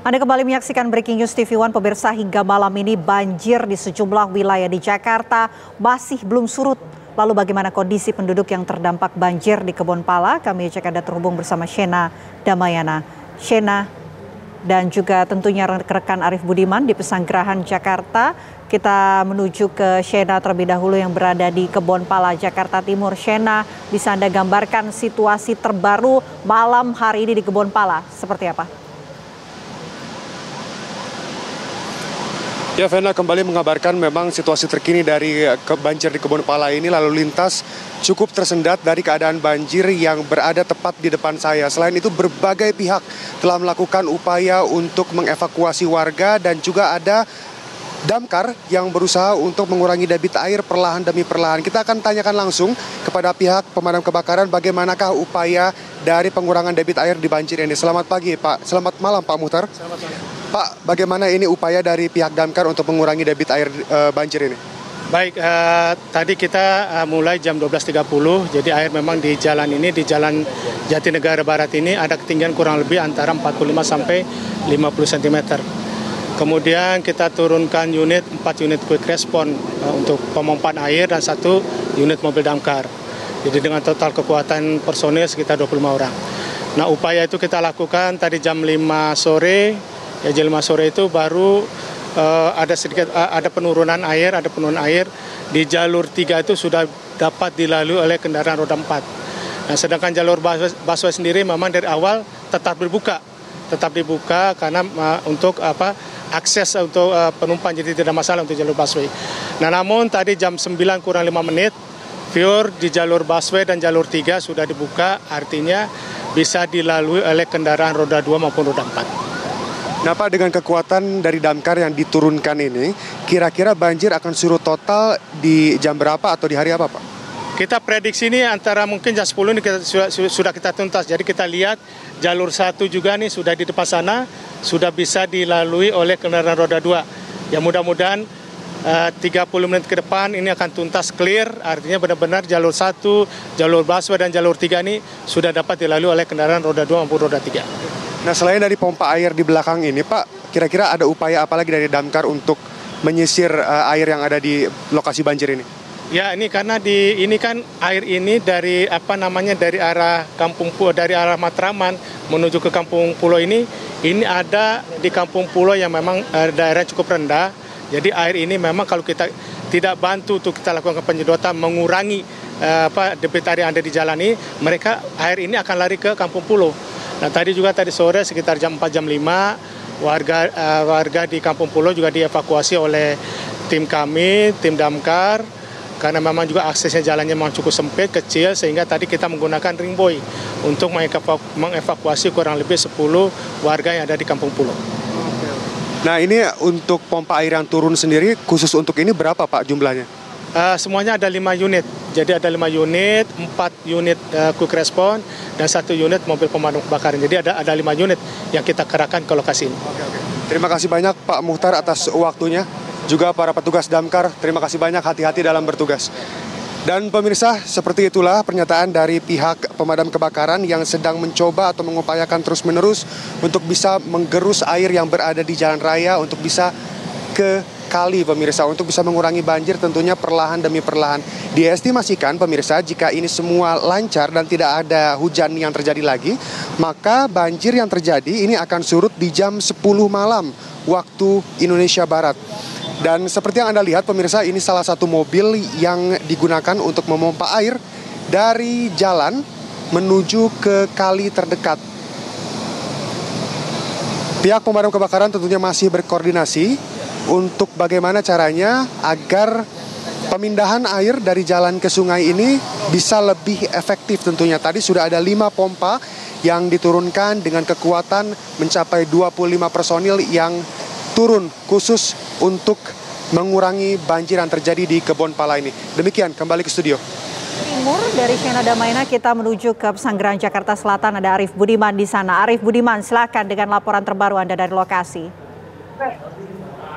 Anda kembali menyaksikan Breaking News TV One, pemirsa. Hingga malam ini banjir di sejumlah wilayah di Jakarta masih belum surut. Lalu bagaimana kondisi penduduk yang terdampak banjir di Kebonpala? Kami ajak Anda terhubung bersama Shena Damayana. Shena dan juga tentunya rekan Arief Budiman di Pesanggerahan Jakarta. Kita menuju ke Shena terlebih dahulu yang berada di Kebonpala, Jakarta Timur. Shena, bisa Anda gambarkan situasi terbaru malam hari ini di Kebonpala seperti apa? Ya, Vena, kembali mengabarkan memang situasi terkini dari banjir di Kebonpala ini. Lalu lintas cukup tersendat dari keadaan banjir yang berada tepat di depan saya. Selain itu, berbagai pihak telah melakukan upaya untuk mengevakuasi warga dan juga ada damkar yang berusaha untuk mengurangi debit air perlahan demi perlahan. Kita akan tanyakan langsung kepada pihak pemadam kebakaran bagaimanakah upaya dari pengurangan debit air di banjir ini. Selamat pagi, Pak. Selamat malam, Pak Muhtar. Selamat malam. Pak, bagaimana ini upaya dari pihak damkar untuk mengurangi debit air banjir ini? Baik, tadi kita mulai jam 12.30, jadi air memang di jalan ini, di jalan Jatinegara Barat ini ada ketinggian kurang lebih antara 45 sampai 50 cm. Kemudian kita turunkan 4 unit quick response untuk pemompaan air dan 1 unit mobil damkar. Jadi dengan total kekuatan personil sekitar 25 orang. Nah, upaya itu kita lakukan tadi jam 5 sore. Ya, jam 5 sore itu baru ada penurunan air di jalur 3 itu sudah dapat dilalui oleh kendaraan roda 4. Nah, sedangkan jalur busway sendiri memang dari awal tetap dibuka karena untuk akses untuk penumpang, jadi tidak masalah untuk jalur busway. Nah, namun tadi jam 9 kurang 5 menit pure di jalur busway dan jalur 3 sudah dibuka, artinya bisa dilalui oleh kendaraan roda 2 maupun roda 4. Nah, Pak, dengan kekuatan dari damkar yang diturunkan ini, kira-kira banjir akan surut total di jam berapa atau di hari apa, Pak? Kita prediksi ini antara mungkin jam 10 ini sudah kita tuntas. Jadi kita lihat jalur 1 juga nih sudah di depan sana, sudah bisa dilalui oleh kendaraan roda 2. Ya, mudah-mudahan 30 menit ke depan ini akan tuntas clear, artinya benar-benar jalur 1, jalur busway dan jalur 3 ini sudah dapat dilalui oleh kendaraan roda 2 maupun roda 3. Nah, selain dari pompa air di belakang ini, Pak, kira-kira ada upaya apa lagi dari damkar untuk menyisir air yang ada di lokasi banjir ini? Ya, ini karena ini kan air ini dari dari arah dari arah Matraman menuju ke Kampung Pulo ini ada di Kampung Pulo yang memang daerah cukup rendah. Jadi air ini memang kalau kita tidak bantu untuk kita lakukan penyedotan mengurangi debit air yang ada di jalan ini, air ini akan lari ke Kampung Pulo. Nah, tadi sore sekitar jam 4 jam 5 warga di Kampung Pulo juga dievakuasi oleh tim kami, tim damkar, karena memang juga aksesnya jalannya memang cukup sempit, kecil, sehingga tadi kita menggunakan ring buoy untuk mengevakuasi kurang lebih 10 warga yang ada di Kampung Pulo. Nah, ini untuk pompa air yang turun sendiri, khusus untuk ini berapa, Pak, jumlahnya? Semuanya ada 5 unit, jadi ada 5 unit, 4 unit quick response, dan 1 unit mobil pemadam kebakaran. Jadi ada 5 unit yang kita kerahkan ke lokasi ini. Oke. Terima kasih banyak Pak Muhtar atas waktunya, juga para petugas damkar, terima kasih banyak, hati-hati dalam bertugas. Dan pemirsa, seperti itulah pernyataan dari pihak pemadam kebakaran yang sedang mencoba atau mengupayakan terus-menerus untuk bisa menggerus air yang berada di jalan raya untuk bisa ke kali, pemirsa, untuk bisa mengurangi banjir tentunya perlahan demi perlahan. Diestimasikan, pemirsa, jika ini semua lancar dan tidak ada hujan yang terjadi lagi, maka banjir yang terjadi ini akan surut di jam 10 malam waktu Indonesia Barat. Dan seperti yang Anda lihat, pemirsa, ini salah satu mobil yang digunakan untuk memompa air dari jalan menuju ke kali terdekat. Pihak pemadam kebakaran tentunya masih berkoordinasi untuk bagaimana caranya agar pemindahan air dari jalan ke sungai ini bisa lebih efektif tentunya. Tadi sudah ada 5 pompa yang diturunkan dengan kekuatan mencapai 25 personil yang turun khusus untuk mengurangi banjir yang terjadi di Kebonpala ini. Demikian, kembali ke studio. Timur dari Shena Damayana, kita menuju ke Pesanggerahan Jakarta Selatan. Ada Arief Budiman di sana. Arief Budiman, silakan dengan laporan terbaru Anda dari lokasi.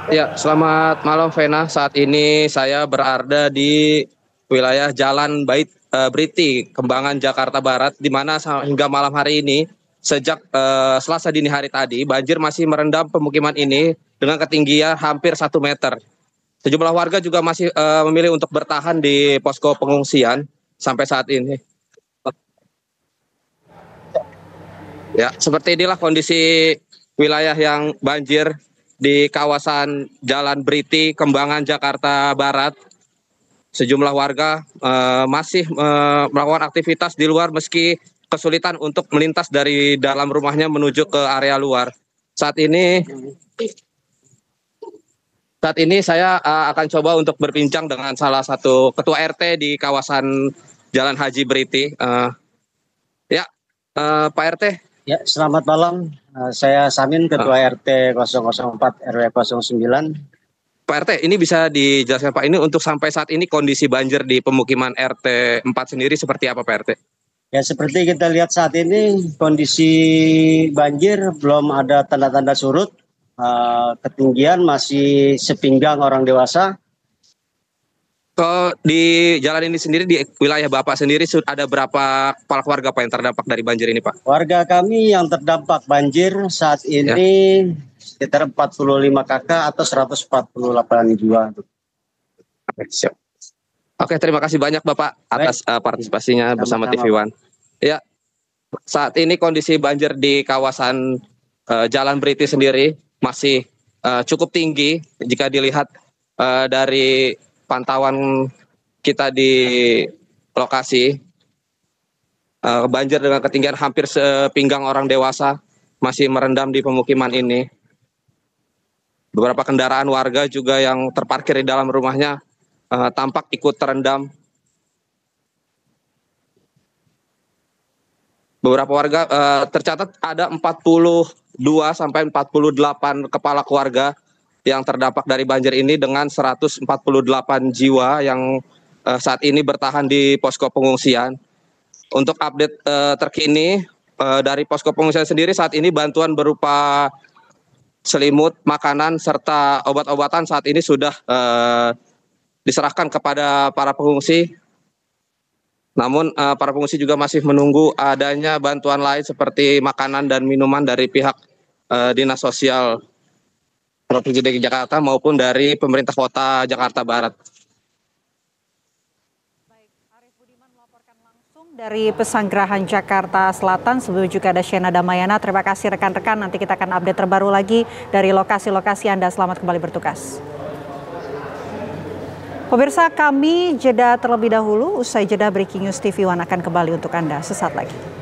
Ya, selamat malam Vena. Saat ini saya berada di wilayah Jalan Bait Briti, Kembangan, Jakarta Barat, di mana hingga malam hari ini sejak Selasa dini hari tadi, banjir masih merendam pemukiman ini dengan ketinggian hampir 1 meter. Sejumlah warga juga masih memilih untuk bertahan di posko pengungsian sampai saat ini. Ya, seperti inilah kondisi wilayah yang banjir di kawasan Jalan Briti, Kembangan, Jakarta Barat. Sejumlah warga masih melakukan aktivitas di luar meski kesulitan untuk melintas dari dalam rumahnya menuju ke area luar. Saat ini saya akan coba untuk berbincang dengan salah satu ketua RT di kawasan Jalan Haji Briti. Pak RT. Ya, selamat malam. Saya Samin, Ketua RT 004 RW 09. Pak RT, ini bisa dijelaskan Pak, ini untuk sampai saat ini kondisi banjir di pemukiman RT 4 sendiri seperti apa Pak RT? Ya, seperti kita lihat saat ini kondisi banjir belum ada tanda-tanda surut. Ketinggian masih sepinggang orang dewasa. Di jalan ini sendiri, di wilayah Bapak sendiri, ada berapa kepala keluarga Pak yang terdampak dari banjir ini Pak? Warga kami yang terdampak banjir saat ini sekitar 45 kakak atau 148 jiwa. Oke, siap. Oke, terima kasih banyak Bapak atas partisipasinya bersama TV One. Ya, saat ini kondisi banjir di kawasan Jalan Briti sendiri masih cukup tinggi jika dilihat dari pantauan kita di lokasi. Banjir dengan ketinggian hampir sepinggang orang dewasa masih merendam di pemukiman ini. Beberapa kendaraan warga juga yang terparkir di dalam rumahnya tampak ikut terendam. Beberapa warga tercatat ada 42 sampai 48 kepala keluarga yang terdampak dari banjir ini dengan 148 jiwa yang saat ini bertahan di posko pengungsian. Untuk update terkini dari posko pengungsian sendiri, saat ini bantuan berupa selimut, makanan, serta obat-obatan saat ini sudah diserahkan kepada para pengungsi. Namun para pengungsi juga masih menunggu adanya bantuan lain seperti makanan dan minuman dari pihak Dinas Sosial Provinsi DKI Jakarta maupun dari pemerintah kota Jakarta Barat. Baik, Arief Budiman melaporkan langsung dari Pesanggerahan Jakarta Selatan. Sebelum juga ada Shena Damayana. Terima kasih rekan-rekan. Nanti kita akan update terbaru lagi dari lokasi-lokasi Anda. Selamat kembali bertugas. Pemirsa, kami jeda terlebih dahulu. Usai jeda, Breaking News TV One akan kembali untuk Anda sesaat lagi.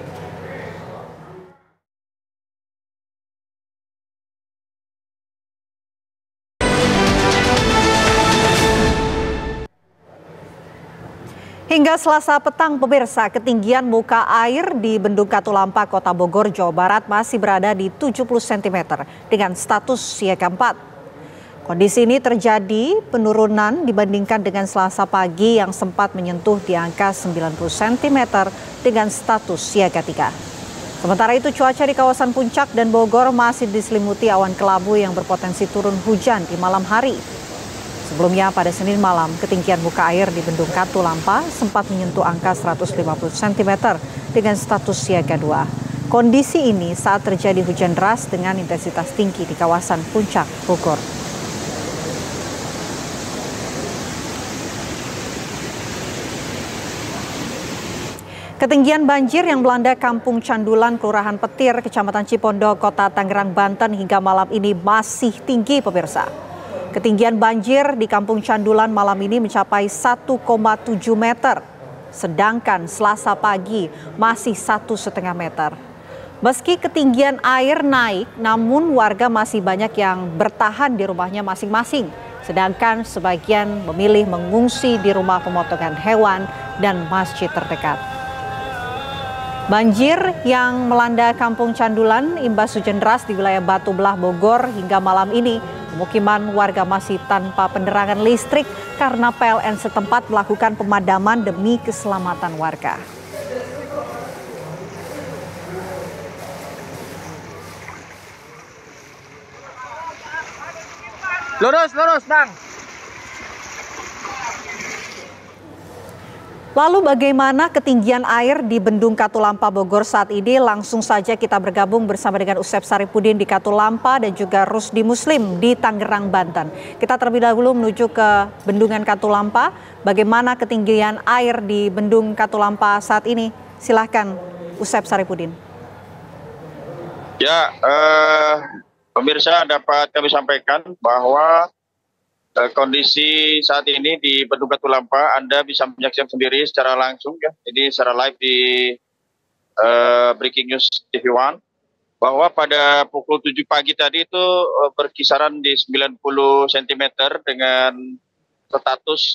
Hingga Selasa petang, pemirsa, ketinggian muka air di Bendung Katulampa, Kota Bogor, Jawa Barat masih berada di 70 cm dengan status siaga 4. Kondisi ini terjadi penurunan dibandingkan dengan Selasa pagi yang sempat menyentuh di angka 90 cm dengan status siaga 3. Sementara itu cuaca di kawasan Puncak dan Bogor masih diselimuti awan kelabu yang berpotensi turun hujan di malam hari. Sebelumnya pada Senin malam, ketinggian muka air di Bendung Katulampa sempat menyentuh angka 150 cm dengan status siaga 2. Kondisi ini saat terjadi hujan deras dengan intensitas tinggi di kawasan Puncak, Bogor. Ketinggian banjir yang melanda Kampung Candulan, Kelurahan Petir, Kecamatan Cipondo, Kota Tangerang, Banten hingga malam ini masih tinggi, pemirsa. Ketinggian banjir di Kampung Candulan malam ini mencapai 1,7 meter, sedangkan Selasa pagi masih 1,5 meter. Meski ketinggian air naik, namun warga masih banyak yang bertahan di rumahnya masing-masing, sedangkan sebagian memilih mengungsi di rumah pemotongan hewan dan masjid terdekat. Banjir yang melanda Kampung Candulan imbas hujan deras di wilayah Batu Belah, Bogor hingga malam ini. Pemukiman warga masih tanpa penerangan listrik karena PLN setempat melakukan pemadaman demi keselamatan warga. Lurus, Bang. Lalu bagaimana ketinggian air di Bendung Katulampa Bogor saat ini? Langsung saja kita bergabung bersama dengan Usep Saripudin di Katulampa dan juga Rusdi Muslim di Tangerang, Banten. Kita terlebih dahulu menuju ke Bendungan Katulampa. Bagaimana ketinggian air di Bendung Katulampa saat ini? Silahkan Usep Saripudin. Ya, pemirsa dapat kami sampaikan bahwa kondisi saat ini di Bendung Katulampa Anda bisa menyaksikan sendiri secara langsung ya. Jadi secara live di Breaking News TV One bahwa pada pukul 7 pagi tadi itu berkisaran di 90 cm dengan status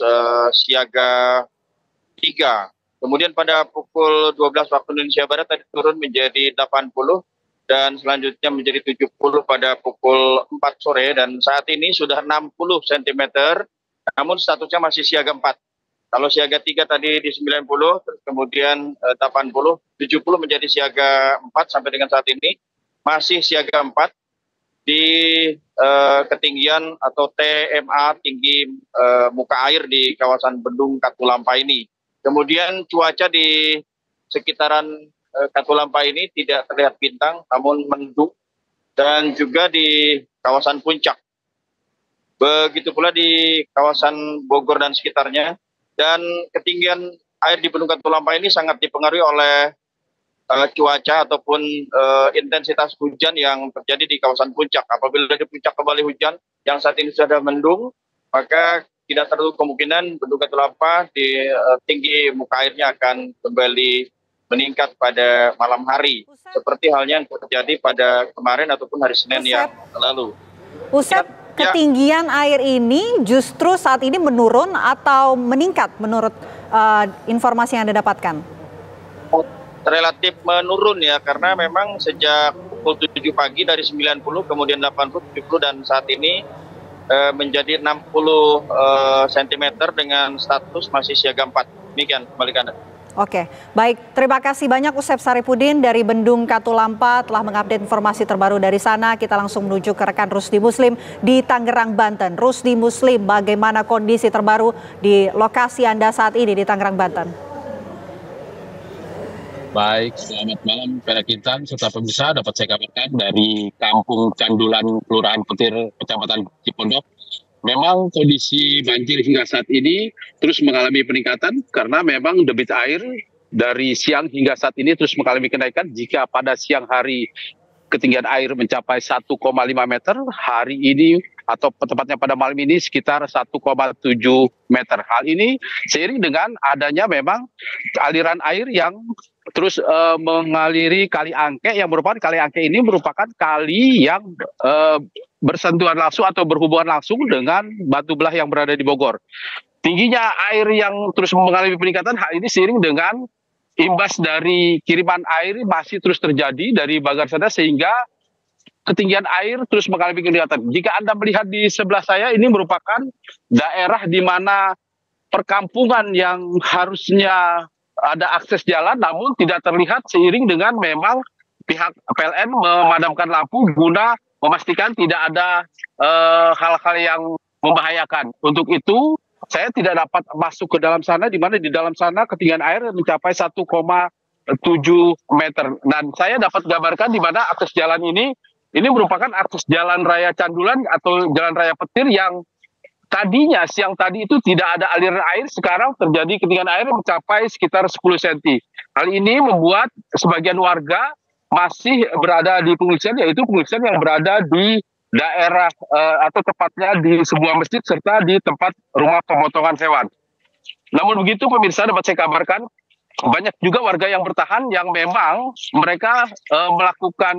siaga 3. Kemudian pada pukul 12 waktu Indonesia Barat tadi turun menjadi 80 dan selanjutnya menjadi 70 pada pukul 4 sore dan saat ini sudah 60 cm namun statusnya masih siaga 4. Kalau siaga 3 tadi di 90, terus kemudian 80, 70 menjadi siaga 4 sampai dengan saat ini masih siaga 4 di ketinggian atau TMA tinggi muka air di kawasan Bendung Katulampa ini. Kemudian cuaca di sekitaran Katulampa ini tidak terlihat bintang, namun mendung dan juga di kawasan puncak. Begitu pula di kawasan Bogor dan sekitarnya. Dan ketinggian air di Bendung Katulampa ini sangat dipengaruhi oleh cuaca ataupun intensitas hujan yang terjadi di kawasan puncak. Apabila di puncak kembali hujan yang saat ini sudah mendung, maka tidak tertutup kemungkinan Bendung Katulampa di tinggi muka airnya akan kembali meningkat pada malam hari, seperti halnya yang terjadi pada kemarin ataupun hari Senin yang lalu. Usep, ketinggian air ini justru saat ini menurun atau meningkat menurut informasi yang Anda dapatkan? Relatif menurun ya, karena memang sejak pukul 7 pagi dari 90, kemudian 80, 70, dan saat ini menjadi 60 cm dengan status masih siaga 4. Demikian, kembali ke Anda. Oke, baik. Terima kasih banyak Usep Saripudin dari Bendung Katulampa telah mengupdate informasi terbaru dari sana. Kita langsung menuju ke rekan Rusdi Muslim di Tangerang, Banten. Rusdi Muslim, bagaimana kondisi terbaru di lokasi Anda saat ini di Tangerang, Banten? Baik, selamat malam para Kintan serta pemirsa. Dapat saya kabarkan dari Kampung Candulan, Kelurahan Petir, Kecamatan Cipondok. Memang kondisi banjir hingga saat ini terus mengalami peningkatan karena memang debit air dari siang hingga saat ini terus mengalami kenaikan. Jika pada siang hari ketinggian air mencapai 1,5 meter, hari ini atau tepatnya pada malam ini sekitar 1,7 meter. Hal ini seiring dengan adanya memang aliran air yang terus mengaliri Kali Angke, yang merupakan Kali Angke ini merupakan kali yang bersentuhan langsung atau berhubungan langsung dengan Batu Belah yang berada di Bogor. Tingginya air yang terus mengalami peningkatan, hal ini seiring dengan imbas dari kiriman air masih terus terjadi dari Bagar sana sehingga ketinggian air terus mengalami peningkatan. Jika Anda melihat di sebelah saya, ini merupakan daerah di mana perkampungan yang harusnya ada akses jalan namun tidak terlihat seiring dengan memang pihak PLN memadamkan lampu guna memastikan tidak ada hal-hal yang membahayakan. Untuk itu saya tidak dapat masuk ke dalam sana, di mana di dalam sana ketinggian air mencapai 1,7 meter. Dan saya dapat gambarkan di mana akses jalan ini merupakan akses jalan raya Candulan atau jalan raya Petir yang tadinya siang tadi itu tidak ada aliran air, sekarang terjadi ketinggian air mencapai sekitar 10 cm. Hal ini membuat sebagian warga masih berada di pengungsian, yaitu pengungsian yang berada di daerah atau tepatnya di sebuah masjid serta di tempat rumah pemotongan hewan. Namun begitu pemirsa, dapat saya kabarkan banyak juga warga yang bertahan yang memang mereka melakukan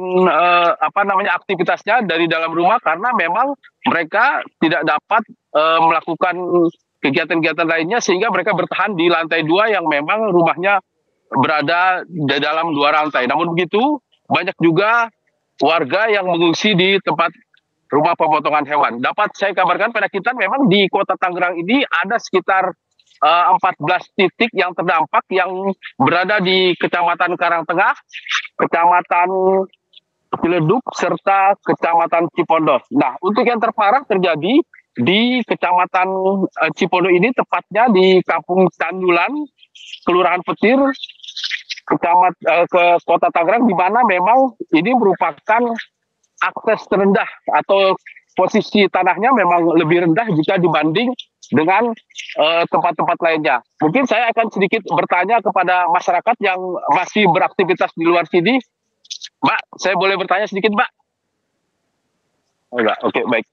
aktivitasnya dari dalam rumah karena memang mereka tidak dapat melakukan kegiatan-kegiatan lainnya sehingga mereka bertahan di lantai 2 yang memang rumahnya berada di dalam 2 rantai. Namun begitu banyak juga warga yang mengungsi di tempat rumah pemotongan hewan. Dapat saya kabarkan pada kita memang di Kota Tangerang ini ada sekitar 14 titik yang terdampak yang berada di Kecamatan Karangtengah, Kecamatan Ciledug, serta Kecamatan Cipondos. Nah, untuk yang terparah terjadi di Kecamatan Cipondo ini, tepatnya di Kampung Candulan, Kelurahan Petir, ke Kota Tangerang, di mana memang ini merupakan akses terendah atau posisi tanahnya memang lebih rendah jika dibanding dengan tempat-tempat lainnya. Mungkin saya akan sedikit bertanya kepada masyarakat yang masih beraktivitas di luar sini. Mbak, saya boleh bertanya sedikit, Mbak? Oh, enggak, oke, baik.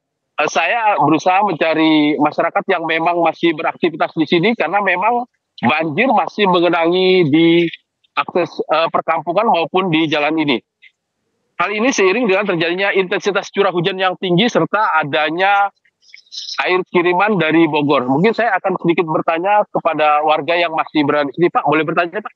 Saya berusaha mencari masyarakat yang memang masih beraktivitas di sini karena memang banjir masih mengenangi di akses perkampungan maupun di jalan ini. Hal ini seiring dengan terjadinya intensitas curah hujan yang tinggi serta adanya air kiriman dari Bogor. Mungkin saya akan sedikit bertanya kepada warga yang masih berada di sini. Pak, boleh bertanya, Pak?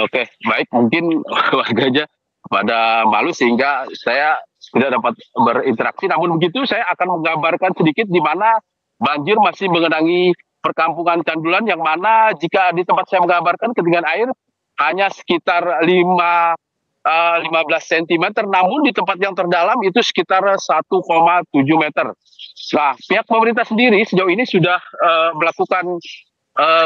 Oke, baik. Mungkin warganya pada malu sehingga saya tidak dapat berinteraksi. Namun begitu, saya akan menggambarkan sedikit di mana banjir masih mengenangi perkampungan Candulan, yang mana jika di tempat saya menggambarkan ketinggian air hanya sekitar 15 cm, namun di tempat yang terdalam itu sekitar 1,7 meter. Nah, pihak pemerintah sendiri sejauh ini sudah melakukan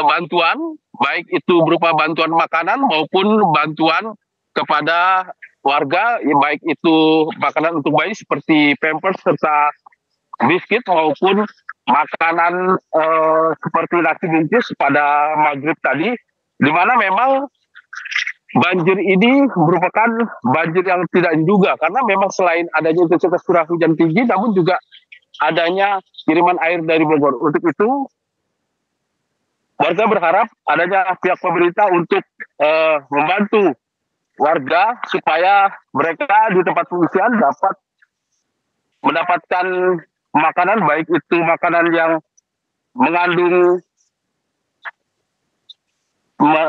bantuan, baik itu berupa bantuan makanan maupun bantuan kepada warga, baik itu makanan untuk bayi seperti Pampers serta biskuit maupun makanan seperti nasi bungkus pada maghrib tadi, di mana memang banjir ini merupakan banjir yang tidak diduga karena memang selain adanya intensitas curah hujan tinggi, namun juga adanya kiriman air dari Bogor. Untuk itu, warga berharap adanya pihak pemerintah untuk membantu warga supaya mereka di tempat pengungsian dapat mendapatkan makanan, baik itu makanan yang mengandung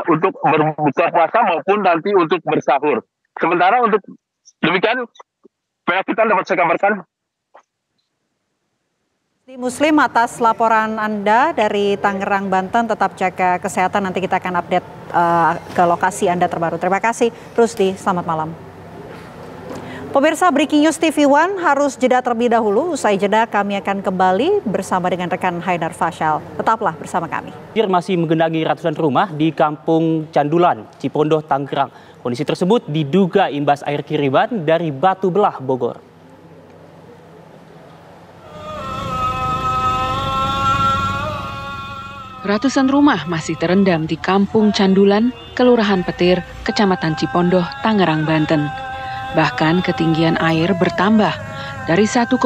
untuk berbuka puasa maupun nanti untuk bersahur. Sementara untuk demikian, pihak kita dapat saya gambarkan. Di Muslim, atas laporan Anda dari Tangerang, Banten, tetap jaga kesehatan. Nanti kita akan update ke lokasi Anda terbaru. Terima kasih, Rusdi. Selamat malam. Pemirsa, Breaking News TV One harus jeda terlebih dahulu. Usai jeda kami akan kembali bersama dengan rekan Haidar Fasyal. Tetaplah bersama kami. Banjir masih menggenangi ratusan rumah di Kampung Candulan, Cipondo, Tangerang. Kondisi tersebut diduga imbas air kiriman dari Batu Belah, Bogor. Ratusan rumah masih terendam di Kampung Candulan, Kelurahan Petir, Kecamatan Cipondo, Tangerang, Banten. Bahkan ketinggian air bertambah dari 1,5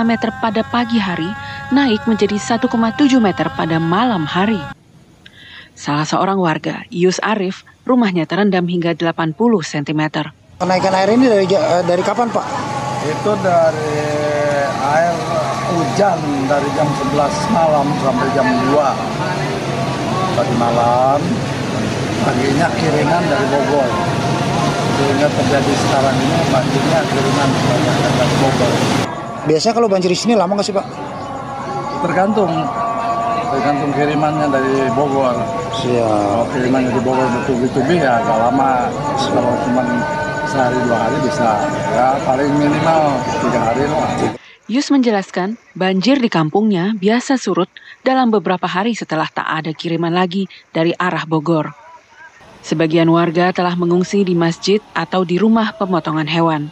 meter pada pagi hari naik menjadi 1,7 meter pada malam hari. Salah seorang warga, Yus Arif, rumahnya terendam hingga 80 cm. Kenaikan air ini dari kapan, Pak? Itu dari air hujan dari jam 11 malam sampai jam 2 tadi malam. Paginya kiriman dari Bogor. Sehingga terjadi sekarang ini banjirnya kiriman dari Bogor. Biasanya kalau banjir di sini lama nggak sih, Pak? Tergantung kirimannya dari Bogor. Kalau kirimannya di Bogor bertubi-tubi ya agak lama. Kalau cuma sehari 2 hari bisa, ya paling minimal 3 hari lah. Yus menjelaskan, banjir di kampungnya biasa surut dalam beberapa hari setelah tak ada kiriman lagi dari arah Bogor. Sebagian warga telah mengungsi di masjid atau di rumah pemotongan hewan.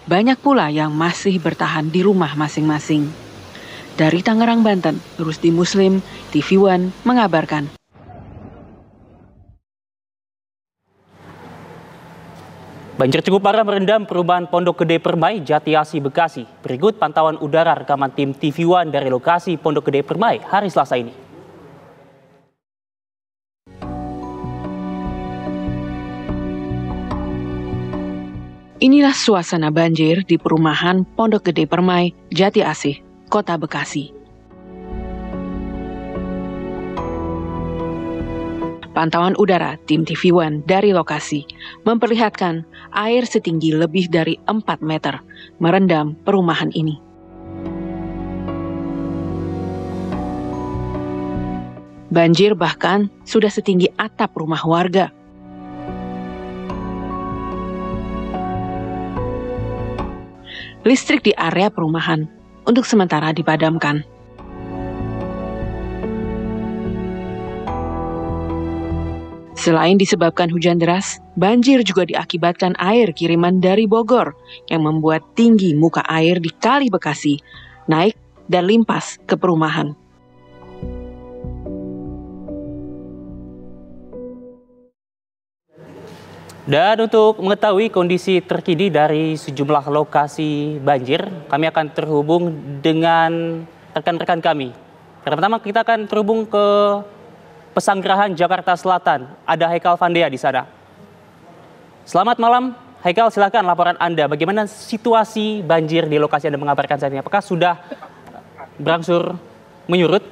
Banyak pula yang masih bertahan di rumah masing-masing. Dari Tangerang, Banten, Rusdi Muslim, TV One mengabarkan. Banjir cukup parah merendam perumahan Pondok Gede Permai, Jatiasi, Bekasi. Berikut pantauan udara rekaman tim TV One dari lokasi Pondok Gede Permai hari Selasa ini. Inilah suasana banjir di perumahan Pondok Gede Permai, Jati Asih, Kota Bekasi. Pantauan udara tim TV One dari lokasi memperlihatkan air setinggi lebih dari 4 meter merendam perumahan ini. Banjir bahkan sudah setinggi atap rumah warga. listrik di area perumahan untuk sementara dipadamkan. Selain disebabkan hujan deras, banjir juga diakibatkan air kiriman dari Bogor yang membuat tinggi muka air di Kali Bekasi naik dan limpas ke perumahan. Dan untuk mengetahui kondisi terkini dari sejumlah lokasi banjir, kami akan terhubung dengan rekan-rekan kami. Pertama kita akan terhubung ke Pesanggerahan Jakarta Selatan. Ada Haikal Vandea di sana. Selamat malam, Haikal, silakan laporan Anda. Bagaimana situasi banjir di lokasi Anda mengabarkan saat ini? Apakah sudah berangsur menyurut?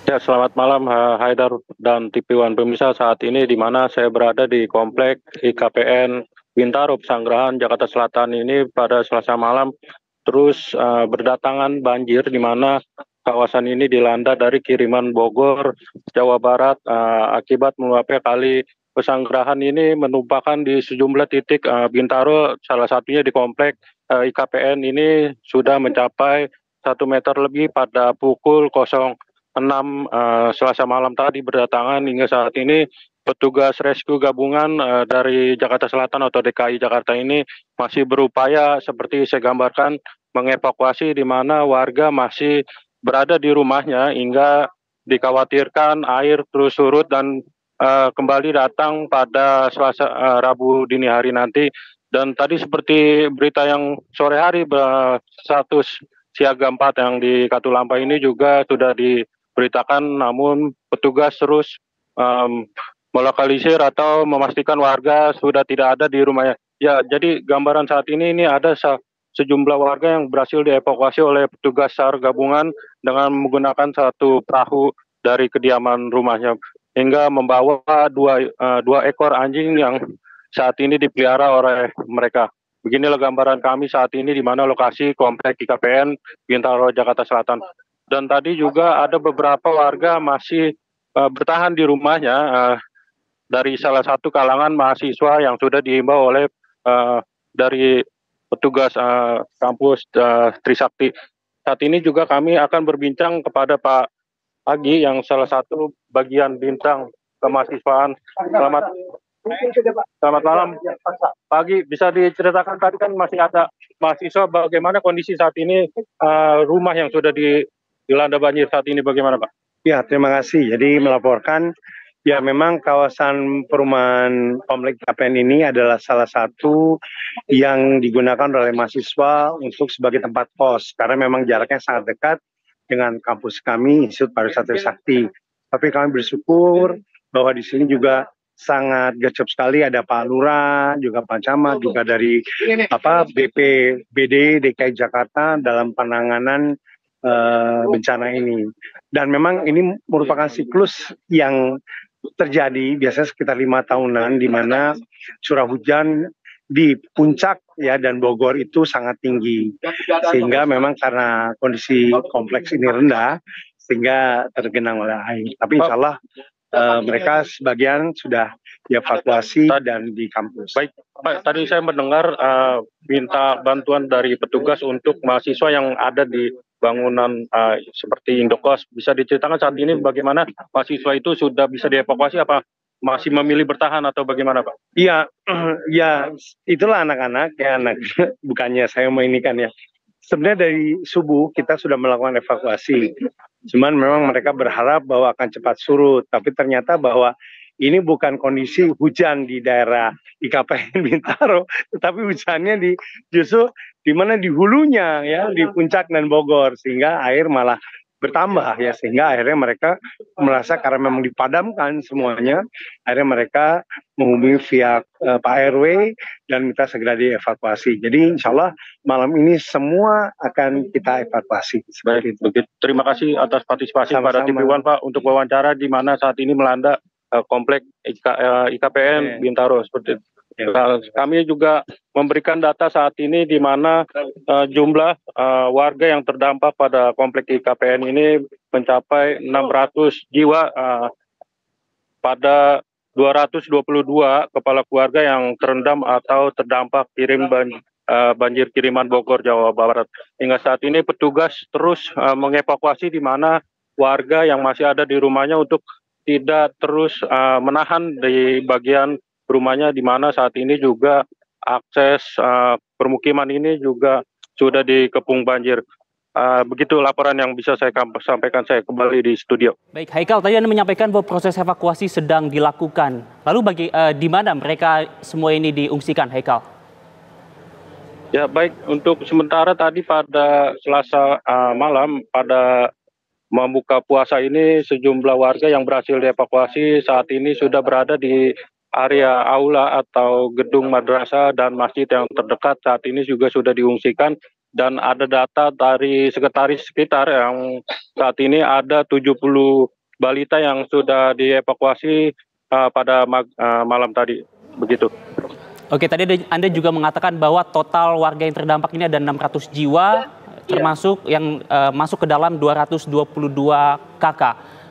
Ya, selamat malam Haidar dan TV One pemirsa. Saat ini di mana saya berada di komplek IKPN Bintaro Pesanggerahan Jakarta Selatan ini pada Selasa malam terus berdatangan banjir di mana kawasan ini dilanda dari kiriman Bogor, Jawa Barat akibat meluapnya Kali Pesanggerahan ini menumpahkan di sejumlah titik Bintaro, salah satunya di komplek IKPN ini sudah mencapai 1 meter lebih pada pukul 06 Selasa malam tadi berdatangan. Hingga saat ini petugas rescue gabungan dari Jakarta Selatan atau DKI Jakarta ini masih berupaya seperti saya gambarkan mengevakuasi di mana warga masih berada di rumahnya hingga dikhawatirkan air terus surut dan kembali datang pada Selasa Rabu dini hari nanti. Dan tadi seperti berita yang sore hari status siaga 4 yang di Katulampa ini juga sudah diberitakan, namun petugas terus melokalisir atau memastikan warga sudah tidak ada di rumahnya. Ya, jadi gambaran saat ini ada sejumlah warga yang berhasil dievakuasi oleh petugas SAR gabungan dengan menggunakan satu perahu dari kediaman rumahnya hingga membawa dua ekor anjing yang saat ini dipelihara oleh mereka. Beginilah gambaran kami saat ini di mana lokasi komplek IKPN Bintaro Jakarta Selatan. Dan tadi juga ada beberapa warga masih bertahan di rumahnya dari salah satu kalangan mahasiswa yang sudah dihimbau oleh dari petugas kampus Trisakti. Saat ini juga kami akan berbincang kepada Pak Agi yang salah satu bagian bintang kemahasiswaan. Selamat malam Pak Agi, bisa diceritakan tadi kan masih ada mahasiswa, bagaimana kondisi saat ini rumah yang sudah dilanda banjir saat ini bagaimana Pak? Ya, terima kasih. Jadi melaporkan ya memang kawasan perumahan komplek KPN ini adalah salah satu yang digunakan oleh mahasiswa untuk sebagai tempat kos karena memang jaraknya sangat dekat dengan kampus kami Institut Pariwisata Trisakti. Tapi kami bersyukur bahwa di sini juga sangat gercep sekali, ada Pak Lurah, juga Pak Camat, juga dari BPBD DKI Jakarta dalam penanganan bencana ini. Dan memang ini merupakan siklus yang terjadi biasanya sekitar 5 tahunan di mana curah hujan di puncak ya dan Bogor itu sangat tinggi, sehingga memang karena kondisi kompleks ini rendah sehingga tergenang oleh air. Tapi insya Allah mereka sebagian sudah dievakuasi dan di kampus. Baik Pak, tadi saya mendengar minta bantuan dari petugas untuk mahasiswa yang ada di bangunan seperti Indokos. Bisa diceritakan saat ini bagaimana mahasiswa itu sudah bisa dievakuasi, apa masih memilih bertahan atau bagaimana Pak? Iya, ya itulah anak-anak ya bukannya saya mau ini kan ya. Sebenarnya dari subuh kita sudah melakukan evakuasi. Cuman memang mereka berharap bahwa akan cepat surut, tapi ternyata bahwa ini bukan kondisi hujan di daerah IKPN Bintaro, tetapi hujannya justru di mana di hulunya ya, di Puncak dan Bogor, sehingga air malah bertambah ya, sehingga akhirnya mereka merasa karena memang dipadamkan semuanya, akhirnya mereka menghubungi via Pak RW dan minta segera dievakuasi. Jadi insya Allah malam ini semua akan kita evakuasi. Baik, begitu. Terima kasih atas partisipasi pada TV One Pak untuk wawancara di mana saat ini melanda komplek IKPN Bintaro seperti itu. Nah, kami juga memberikan data saat ini di mana jumlah warga yang terdampak pada komplek IKPN ini mencapai 600 jiwa pada 222 kepala keluarga yang terendam atau terdampak banjir kiriman Bogor, Jawa Barat. Hingga saat ini petugas terus mengevakuasi di mana warga yang masih ada di rumahnya untuk tidak terus menahan di bagian rumahnya, di mana saat ini juga akses permukiman ini juga sudah dikepung banjir. Begitu laporan yang bisa saya sampaikan, saya kembali di studio. Baik, Haikal, tadi Anda menyampaikan bahwa proses evakuasi sedang dilakukan. Lalu di mana mereka semua ini diungsikan, Haikal? Ya, baik, untuk sementara tadi pada Selasa malam, pada membuka puasa ini, sejumlah warga yang berhasil dievakuasi saat ini sudah berada di area aula atau gedung madrasah dan masjid yang terdekat. Saat ini juga sudah diungsikan. Dan ada data dari sekretaris sekitar yang saat ini ada 70 balita yang sudah dievakuasi pada malam tadi. Begitu. Oke, tadi Anda juga mengatakan bahwa total warga yang terdampak ini ada 600 jiwa, termasuk yang masuk ke dalam 222 KK.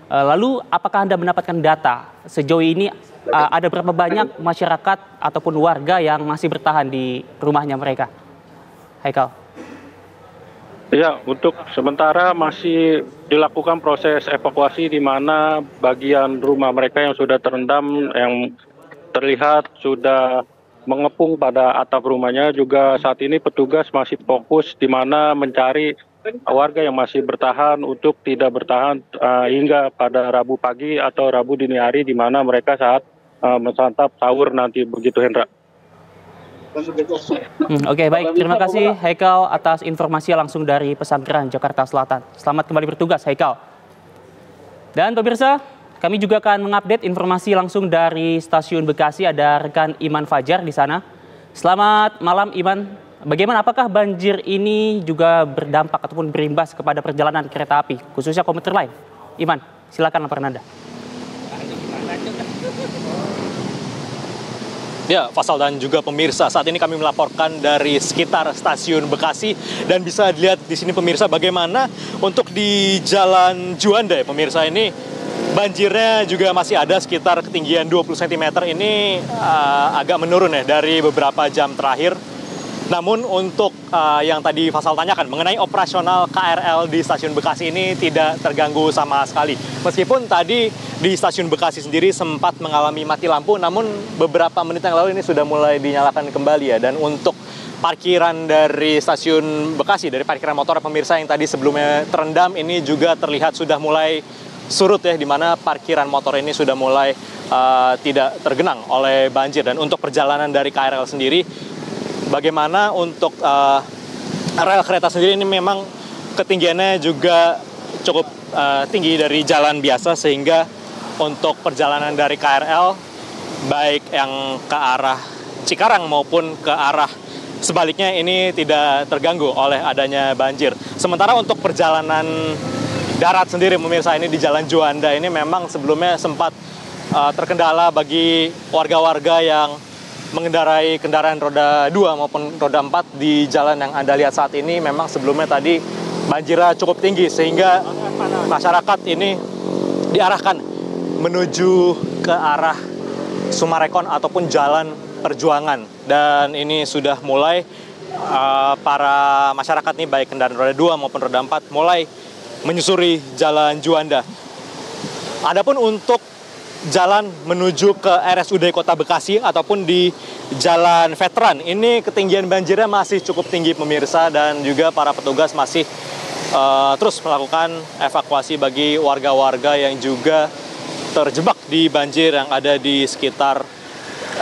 Lalu apakah Anda mendapatkan data sejauh ini ada berapa banyak masyarakat ataupun warga yang masih bertahan di rumahnya mereka? Haikal. Ya, untuk sementara masih dilakukan proses evakuasi di mana bagian rumah mereka yang sudah terendam, yang terlihat sudah mengepung pada atap rumahnya. Juga saat ini petugas masih fokus di mana mencari warga yang masih bertahan untuk tidak bertahan hingga pada Rabu pagi atau Rabu dini hari, di mana mereka saat mensantap sahur nanti. Begitu, Hendra. Oke, baik. Terima kasih Haikal atas informasi langsung dari Pesanggerahan, Jakarta Selatan. Selamat kembali bertugas, Haikal. Dan pemirsa, kami juga akan mengupdate informasi langsung dari Stasiun Bekasi. Ada rekan Iman Fajar di sana. Selamat malam, Iman. Bagaimana, apakah banjir ini juga berdampak ataupun berimbas kepada perjalanan kereta api, khususnya komuter lain? Iman, silakan laporan Anda. Ya, Faisal dan juga pemirsa, saat ini kami melaporkan dari sekitar Stasiun Bekasi dan bisa dilihat di sini pemirsa bagaimana untuk di Jalan Juanda ya pemirsa, ini banjirnya juga masih ada sekitar ketinggian 20 cm ini agak menurun ya dari beberapa jam terakhir. Namun untuk yang tadi Faisal tanyakan mengenai operasional KRL di Stasiun Bekasi ini tidak terganggu sama sekali. Meskipun tadi di Stasiun Bekasi sendiri sempat mengalami mati lampu, namun beberapa menit yang lalu ini sudah mulai dinyalakan kembali ya. Dan untuk parkiran dari Stasiun Bekasi, dari parkiran motor pemirsa yang tadi sebelumnya terendam, ini juga terlihat sudah mulai surut ya, di mana parkiran motor ini sudah mulai tidak tergenang oleh banjir. Dan untuk perjalanan dari KRL sendiri, bagaimana untuk rel kereta sendiri ini memang ketinggiannya juga cukup tinggi dari jalan biasa, sehingga untuk perjalanan dari KRL baik yang ke arah Cikarang maupun ke arah sebaliknya ini tidak terganggu oleh adanya banjir. Sementara untuk perjalanan darat sendiri pemirsa, ini di Jalan Juanda ini memang sebelumnya sempat terkendala bagi warga-warga yang mengendarai kendaraan roda 2 maupun roda 4 di jalan yang Anda lihat saat ini. Memang sebelumnya tadi banjirnya cukup tinggi sehingga masyarakat ini diarahkan menuju ke arah Sumarekon ataupun Jalan Perjuangan. Dan ini sudah mulai para masyarakat nih, baik kendaraan roda 2 maupun roda 4, mulai menyusuri Jalan Juanda. Adapun untuk jalan menuju ke RSUD Kota Bekasi ataupun di Jalan Veteran, ini ketinggian banjirnya masih cukup tinggi pemirsa, dan juga para petugas masih terus melakukan evakuasi bagi warga-warga yang juga terjebak di banjir yang ada di sekitar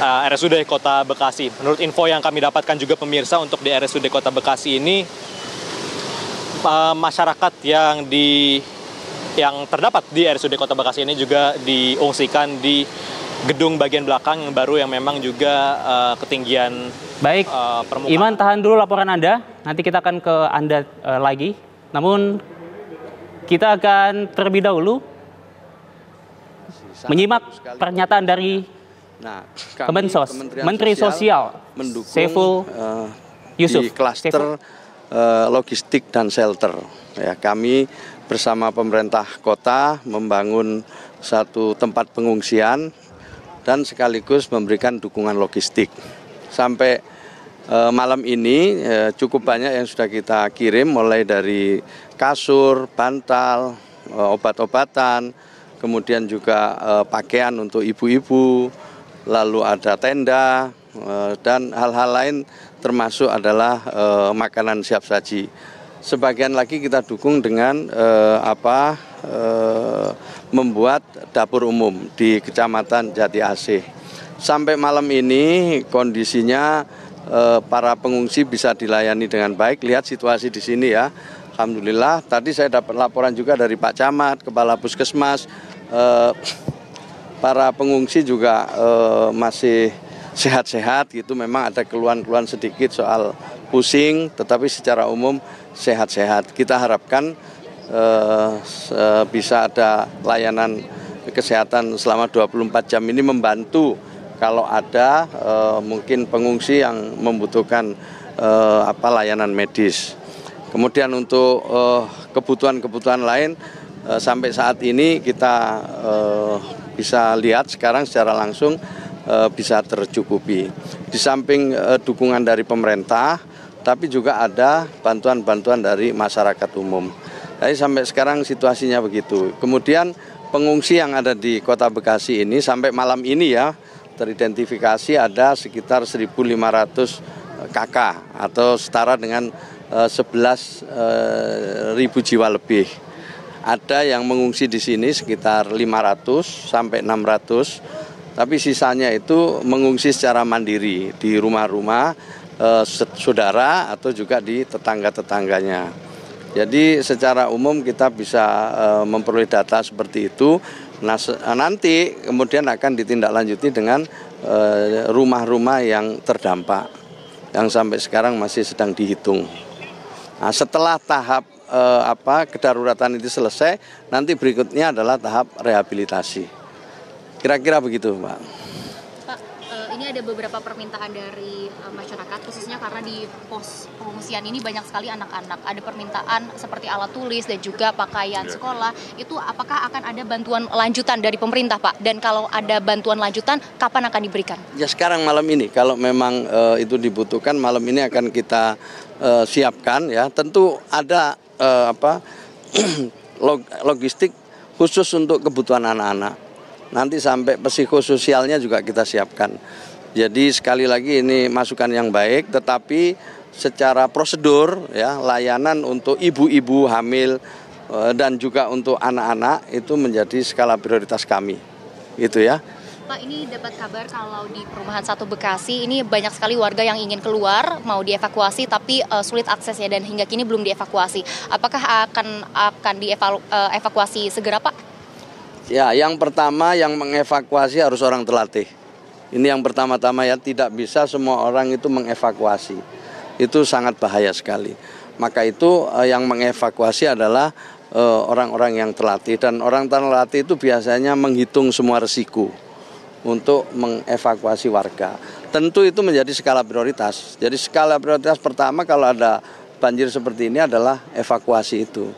RSUD Kota Bekasi. Menurut info yang kami dapatkan juga pemirsa, untuk di RSUD Kota Bekasi ini masyarakat yang terdapat di RSUD Kota Bekasi ini juga diungsikan di gedung bagian belakang yang baru, yang memang juga ketinggian baik. Permukaan. Iman, tahan dulu laporan Anda, nanti kita akan ke Anda lagi. Namun kita akan terlebih dahulu menyimak pernyataan dari Kemensos, Menteri Sosial Saiful Yusuf. Di klaster logistik dan shelter. Ya, kami bersama pemerintah kota membangun satu tempat pengungsian dan sekaligus memberikan dukungan logistik. Sampai malam ini cukup banyak yang sudah kita kirim, mulai dari kasur, bantal, obat-obatan, kemudian juga pakaian untuk ibu-ibu, lalu ada tenda, dan hal-hal lain termasuk adalah makanan siap saji. Sebagian lagi kita dukung dengan membuat dapur umum di Kecamatan Jati Asih. Sampai malam ini kondisinya para pengungsi bisa dilayani dengan baik. Lihat situasi di sini ya. Alhamdulillah, tadi saya dapat laporan juga dari Pak Camat, Kepala Puskesmas, para pengungsi juga masih sehat-sehat gitu. Memang ada keluhan-keluhan sedikit soal pusing, tetapi secara umum sehat-sehat. Kita harapkan bisa ada layanan kesehatan selama 24 jam ini membantu kalau ada mungkin pengungsi yang membutuhkan layanan medis. Kemudian untuk kebutuhan-kebutuhan lain sampai saat ini kita bisa lihat sekarang secara langsung bisa tercukupi. Di samping dukungan dari pemerintah, tapi juga ada bantuan-bantuan dari masyarakat umum. Jadi sampai sekarang situasinya begitu. Kemudian pengungsi yang ada di Kota Bekasi ini sampai malam ini ya teridentifikasi ada sekitar 1.500 KK atau setara dengan 11.000 jiwa lebih. Ada yang mengungsi di sini sekitar 500 sampai 600, tapi sisanya itu mengungsi secara mandiri di rumah-rumah saudara atau juga di tetangga-tetangganya. Jadi secara umum kita bisa memperoleh data seperti itu. Nah, nanti kemudian akan ditindaklanjuti dengan rumah-rumah yang terdampak yang sampai sekarang masih sedang dihitung. Nah, setelah tahap kedaruratan itu selesai, nanti berikutnya adalah tahap rehabilitasi. Kira-kira begitu, Pak. Pak, ini ada beberapa permintaan dari masyarakat, khususnya karena di pos pengungsian ini banyak sekali anak-anak. Ada permintaan seperti alat tulis dan juga pakaian sekolah. Itu apakah akan ada bantuan lanjutan dari pemerintah, Pak? Dan kalau ada bantuan lanjutan, kapan akan diberikan? Ya sekarang malam ini, kalau memang itu dibutuhkan, malam ini akan kita siapkan ya. Tentu ada logistik khusus untuk kebutuhan anak-anak. Nanti sampai psikososialnya juga kita siapkan. Jadi sekali lagi ini masukan yang baik, tetapi secara prosedur ya layanan untuk ibu-ibu hamil dan juga untuk anak-anak itu menjadi skala prioritas kami. Gitu ya. Pak, ini dapat kabar kalau di Perumahan 1 Bekasi ini banyak sekali warga yang ingin keluar, mau dievakuasi tapi sulit aksesnya dan hingga kini belum dievakuasi. Apakah akan dievakuasi segera, Pak? Ya, yang pertama yang mengevakuasi harus orang terlatih. Ini yang pertama-tama ya, tidak bisa semua orang itu mengevakuasi. Itu sangat bahaya sekali. Maka itu yang mengevakuasi adalah orang-orang yang terlatih. Dan orang terlatih itu biasanya menghitung semua resiko untuk mengevakuasi warga. Tentu itu menjadi skala prioritas. Jadi skala prioritas pertama kalau ada banjir seperti ini adalah evakuasi itu.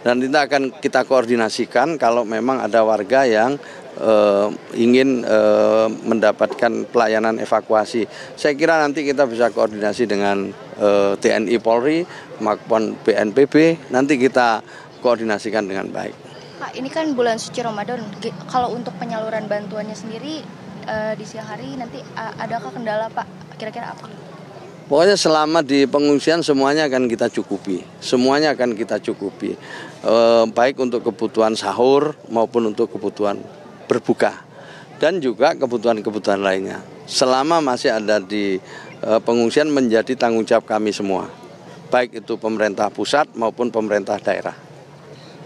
Dan itu akan kita koordinasikan kalau memang ada warga yang ingin mendapatkan pelayanan evakuasi. Saya kira nanti kita bisa koordinasi dengan TNI Polri maupun BNPB, nanti kita koordinasikan dengan baik. Pak, ini kan bulan suci Ramadan. Kalau untuk penyaluran bantuannya sendiri di siang hari nanti adakah kendala, Pak? Kira-kira apa? Pokoknya selama di pengungsian semuanya akan kita cukupi. Semuanya akan kita cukupi. Baik untuk kebutuhan sahur maupun untuk kebutuhan berbuka. Dan juga kebutuhan-kebutuhan lainnya. Selama masih ada di pengungsian menjadi tanggung jawab kami semua. Baik itu pemerintah pusat maupun pemerintah daerah.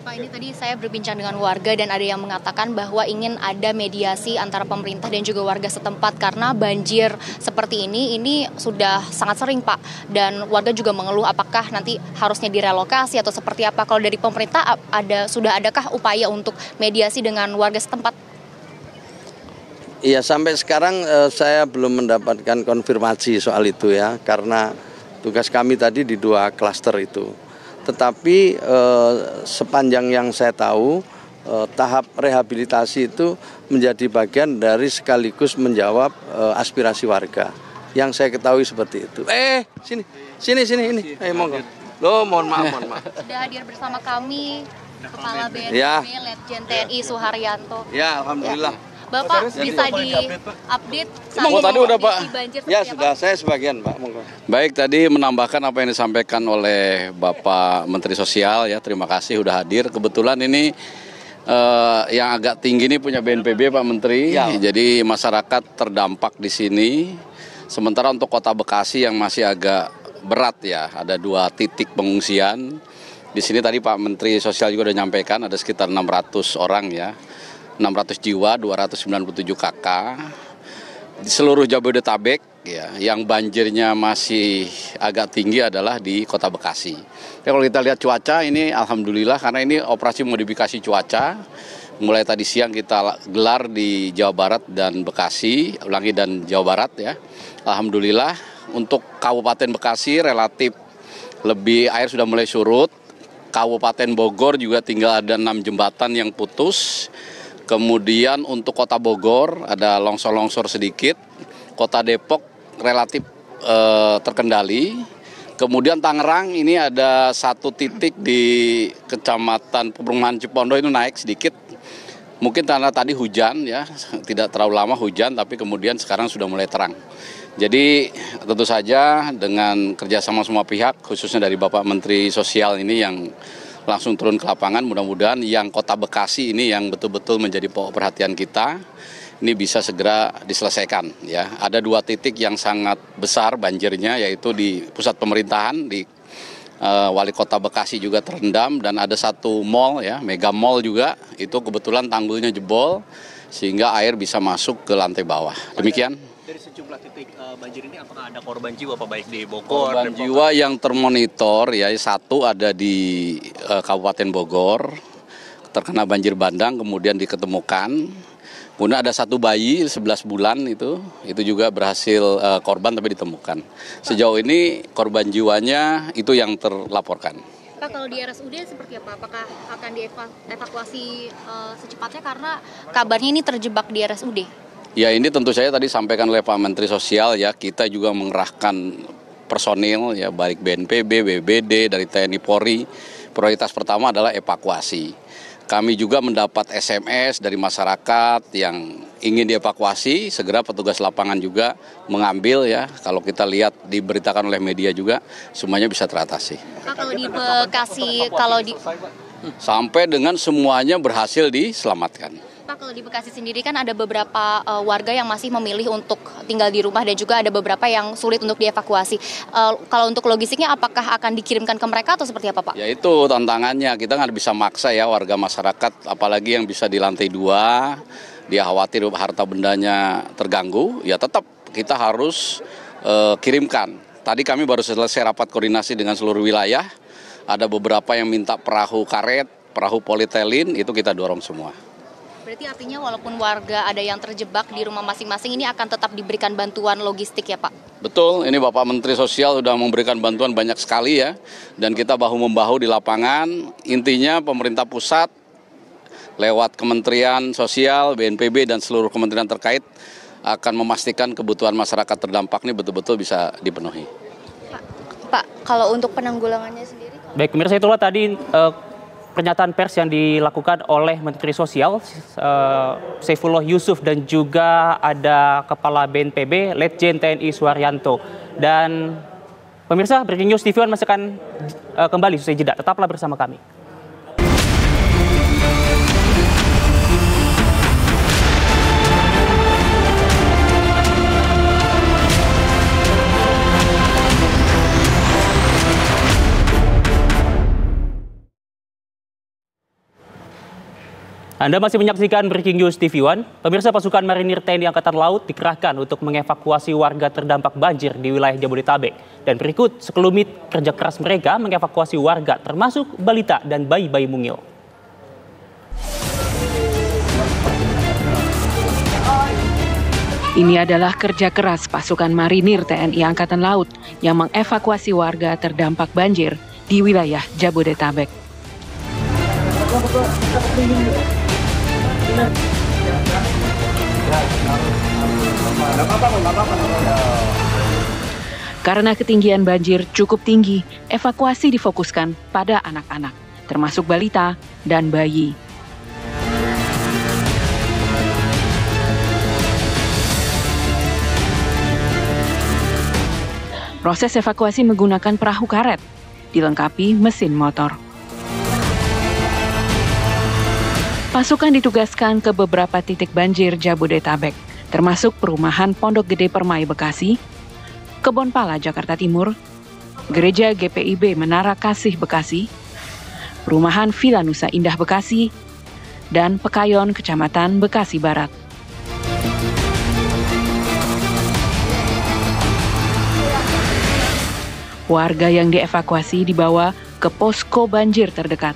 Pak, ini tadi saya berbincang dengan warga dan ada yang mengatakan bahwa ingin ada mediasi antara pemerintah dan juga warga setempat karena banjir seperti ini sudah sangat sering, Pak. Dan warga juga mengeluh apakah nanti harusnya direlokasi atau seperti apa. Kalau dari pemerintah sudah adakah upaya untuk mediasi dengan warga setempat? Iya, sampai sekarang saya belum mendapatkan konfirmasi soal itu ya, karena tugas kami tadi di 2 klaster itu. Tetapi sepanjang yang saya tahu tahap rehabilitasi itu menjadi bagian dari sekaligus menjawab aspirasi warga. Yang saya ketahui seperti itu. Sini ini. Monggo. Loh, mohon maaf. Sudah hadir bersama kami Kepala BNPB Letjen TNI Suharyanto. Ya, alhamdulillah. Bapak bisa di-update saat tadi udah Pak. Banjir Ya sudah, saya sebagian Pak. Monggo. Baik, tadi menambahkan apa yang disampaikan oleh Bapak Menteri Sosial ya. Terima kasih sudah hadir. Kebetulan ini yang agak tinggi ini punya BNPB Pak Menteri. Ya. Jadi masyarakat terdampak di sini. Sementara untuk Kota Bekasi yang masih agak berat ya, ada 2 titik pengungsian. Di sini tadi Pak Menteri Sosial juga sudah nyampaikan ada sekitar 600 orang ya. 600 jiwa, 297 KK. Di seluruh Jabodetabek ya, yang banjirnya masih agak tinggi adalah di Kota Bekasi. Ya, kalau kita lihat cuaca ini alhamdulillah karena ini operasi modifikasi cuaca. Mulai tadi siang kita gelar di Jawa Barat dan Bekasi, dan Jawa Barat ya. Alhamdulillah untuk Kabupaten Bekasi relatif lebih air sudah mulai surut. Kabupaten Bogor juga tinggal ada 6 jembatan yang putus. Kemudian untuk Kota Bogor ada longsor-longsor sedikit. Kota Depok relatif terkendali. Kemudian Tangerang ini ada 1 titik di Kecamatan Perumahan Cipondo itu naik sedikit. Mungkin karena tadi hujan ya, tidak terlalu lama hujan tapi kemudian sekarang sudah mulai terang. Jadi tentu saja dengan kerjasama semua pihak khususnya dari Bapak Menteri Sosial ini yang langsung turun ke lapangan, mudah-mudahan yang Kota Bekasi ini yang betul-betul menjadi pokok perhatian kita, ini bisa segera diselesaikan. Ya. Ada 2 titik yang sangat besar banjirnya, yaitu di pusat pemerintahan, di Wali Kota Bekasi juga terendam, dan ada 1 mall, ya, mega mall juga, itu kebetulan tanggulnya jebol, sehingga air bisa masuk ke lantai bawah. Demikian. Dari sejumlah titik banjir ini apakah ada korban jiwa Pak, baik di Bogor? Korban jiwa yang termonitor ya 1 ada di Kabupaten Bogor terkena banjir bandang kemudian diketemukan. Kemudian ada 1 bayi 11 bulan itu juga berhasil korban tapi ditemukan. Sejauh ini korban jiwanya itu yang terlaporkan. Pak, kalau di RSUD seperti apa? Apakah akan dievakuasi secepatnya karena kabarnya ini terjebak di RSUD? Ya, ini tentu saja tadi sampaikan oleh Pak Menteri Sosial ya, kita juga mengerahkan personil ya, baik BNPB, BBBD, dari TNI Polri. Prioritas pertama adalah evakuasi. Kami juga mendapat SMS dari masyarakat yang ingin dievakuasi, segera petugas lapangan juga mengambil ya. Kalau kita lihat diberitakan oleh media juga, semuanya bisa teratasi. Pak, kalau di Bekasi, sampai dengan semuanya berhasil diselamatkan. Pak, kalau di Bekasi sendiri kan ada beberapa warga yang masih memilih untuk tinggal di rumah dan juga ada beberapa yang sulit untuk dievakuasi. Kalau untuk logistiknya apakah akan dikirimkan ke mereka atau seperti apa Pak? Ya itu tantangannya, kita nggak bisa maksa ya warga masyarakat, apalagi yang bisa di lantai 2, dia khawatir harta bendanya terganggu, ya tetap kita harus kirimkan. Tadi kami baru selesai rapat koordinasi dengan seluruh wilayah, ada beberapa yang minta perahu karet, perahu polietilin, itu kita dorong semua. Berarti artinya walaupun warga ada yang terjebak di rumah masing-masing ini akan tetap diberikan bantuan logistik ya Pak? Betul, ini Bapak Menteri Sosial sudah memberikan bantuan banyak sekali ya. Dan kita bahu-membahu di lapangan, intinya pemerintah pusat lewat Kementerian Sosial, BNPB dan seluruh kementerian terkait akan memastikan kebutuhan masyarakat terdampak ini betul-betul bisa dipenuhi. Pak, kalau untuk penanggulangannya sendiri? Baik, pemirsa, itulah tadi pernyataan pers yang dilakukan oleh Menteri Sosial Saifullah Yusuf dan juga ada Kepala BNPB Letjen TNI Suharyanto. Dan pemirsa, Breaking News TV One masih akan kembali usai jeda. Tetaplah bersama kami. Anda masih menyaksikan Breaking News TV One. Pemirsa, pasukan Marinir TNI Angkatan Laut dikerahkan untuk mengevakuasi warga terdampak banjir di wilayah Jabodetabek. Dan berikut sekelumit kerja keras mereka mengevakuasi warga termasuk balita dan bayi-bayi mungil. Ini adalah kerja keras pasukan Marinir TNI Angkatan Laut yang mengevakuasi warga terdampak banjir di wilayah Jabodetabek. Karena ketinggian banjir cukup tinggi, evakuasi difokuskan pada anak-anak, termasuk balita dan bayi. Proses evakuasi menggunakan perahu karet, dilengkapi mesin motor. Pasukan ditugaskan ke beberapa titik banjir Jabodetabek, termasuk perumahan Pondok Gede Permai Bekasi, Kebon Pala Jakarta Timur, Gereja GPIB Menara Kasih Bekasi, perumahan Villa Nusa Indah Bekasi, dan Pekayon Kecamatan Bekasi Barat. Warga yang dievakuasi dibawa ke posko banjir terdekat.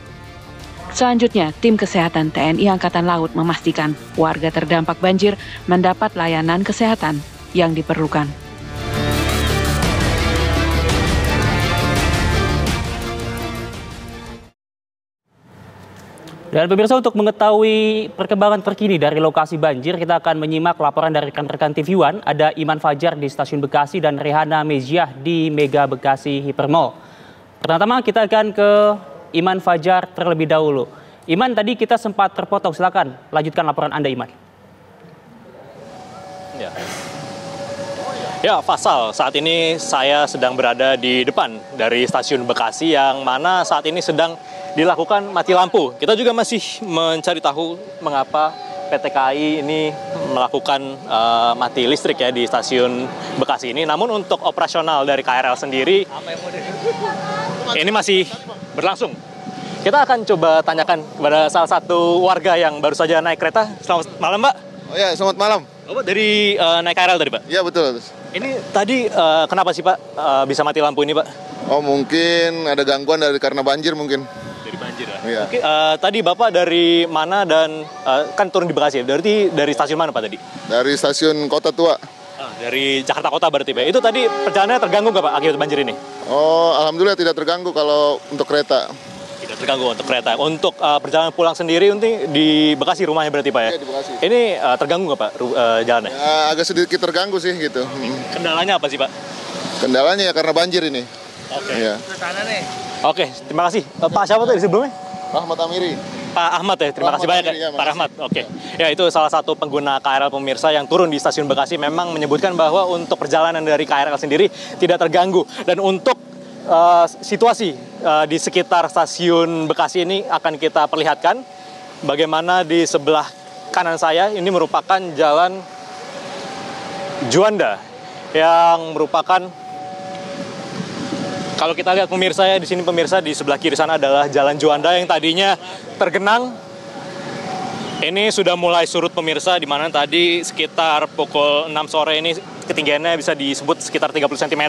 Selanjutnya, tim kesehatan TNI Angkatan Laut memastikan warga terdampak banjir mendapat layanan kesehatan yang diperlukan. Dan pemirsa, untuk mengetahui perkembangan terkini dari lokasi banjir, kita akan menyimak laporan dari rekan-rekan TV One. Ada Iman Fajar di Stasiun Bekasi dan Rehana Meziah di Mega Bekasi Hypermall. Pertama kita akan ke Iman Fajar terlebih dahulu. Iman, tadi kita sempat terpotong, silakan lanjutkan laporan Anda, Iman. Ya, Faisal, saat ini saya sedang berada di depan dari Stasiun Bekasi yang mana saat ini sedang dilakukan mati lampu. Kita juga masih mencari tahu mengapa PT KAI ini melakukan mati listrik ya di Stasiun Bekasi ini. Namun untuk operasional dari KRL sendiri ini masih berlangsung. Kita akan coba tanyakan kepada salah satu warga yang baru saja naik kereta. Selamat malam, Mbak. Oh ya, selamat malam. Bapak dari naik KRL tadi, Pak? Iya, betul. Ini tadi kenapa sih, Pak, bisa mati lampu ini, Pak? Oh, mungkin ada gangguan karena banjir mungkin. Dari banjir ya? Iya. Oke, tadi Bapak dari mana dan kan turun di Bekasi ya? Berarti dari stasiun mana, Pak, tadi? Dari stasiun Kota Tua. Dari Jakarta Kota berarti, Pak. Itu tadi perjalanannya terganggu nggak, Pak, akibat banjir ini? Oh, alhamdulillah tidak terganggu kalau untuk kereta. Tidak terganggu untuk kereta. Untuk perjalanan pulang sendiri di Bekasi rumahnya berarti, Pak ya? Iya, di Bekasi. Ini terganggu nggak, Pak, jalannya? Ya, agak sedikit terganggu sih gitu. Kendalanya apa sih, Pak? Kendalanya ya karena banjir ini. Oke. Iya. Oke, terima kasih. Pak siapa tuh di sebelumnya? Rahmat Amiri. Pak Ahmad ya, terima kasih banyak ya, Pak Rahmat. Oke, ya itu salah satu pengguna KRL pemirsa yang turun di Stasiun Bekasi memang menyebutkan bahwa untuk perjalanan dari KRL sendiri tidak terganggu. Dan untuk situasi di sekitar Stasiun Bekasi ini akan kita perlihatkan bagaimana di sebelah kanan saya ini merupakan Jalan Juanda yang merupakan, kalau kita lihat pemirsa ya, di sini pemirsa di sebelah kiri sana adalah Jalan Juanda yang tadinya tergenang. Ini sudah mulai surut pemirsa, di mana tadi sekitar pukul 6 sore ini ketinggiannya bisa disebut sekitar 30 cm.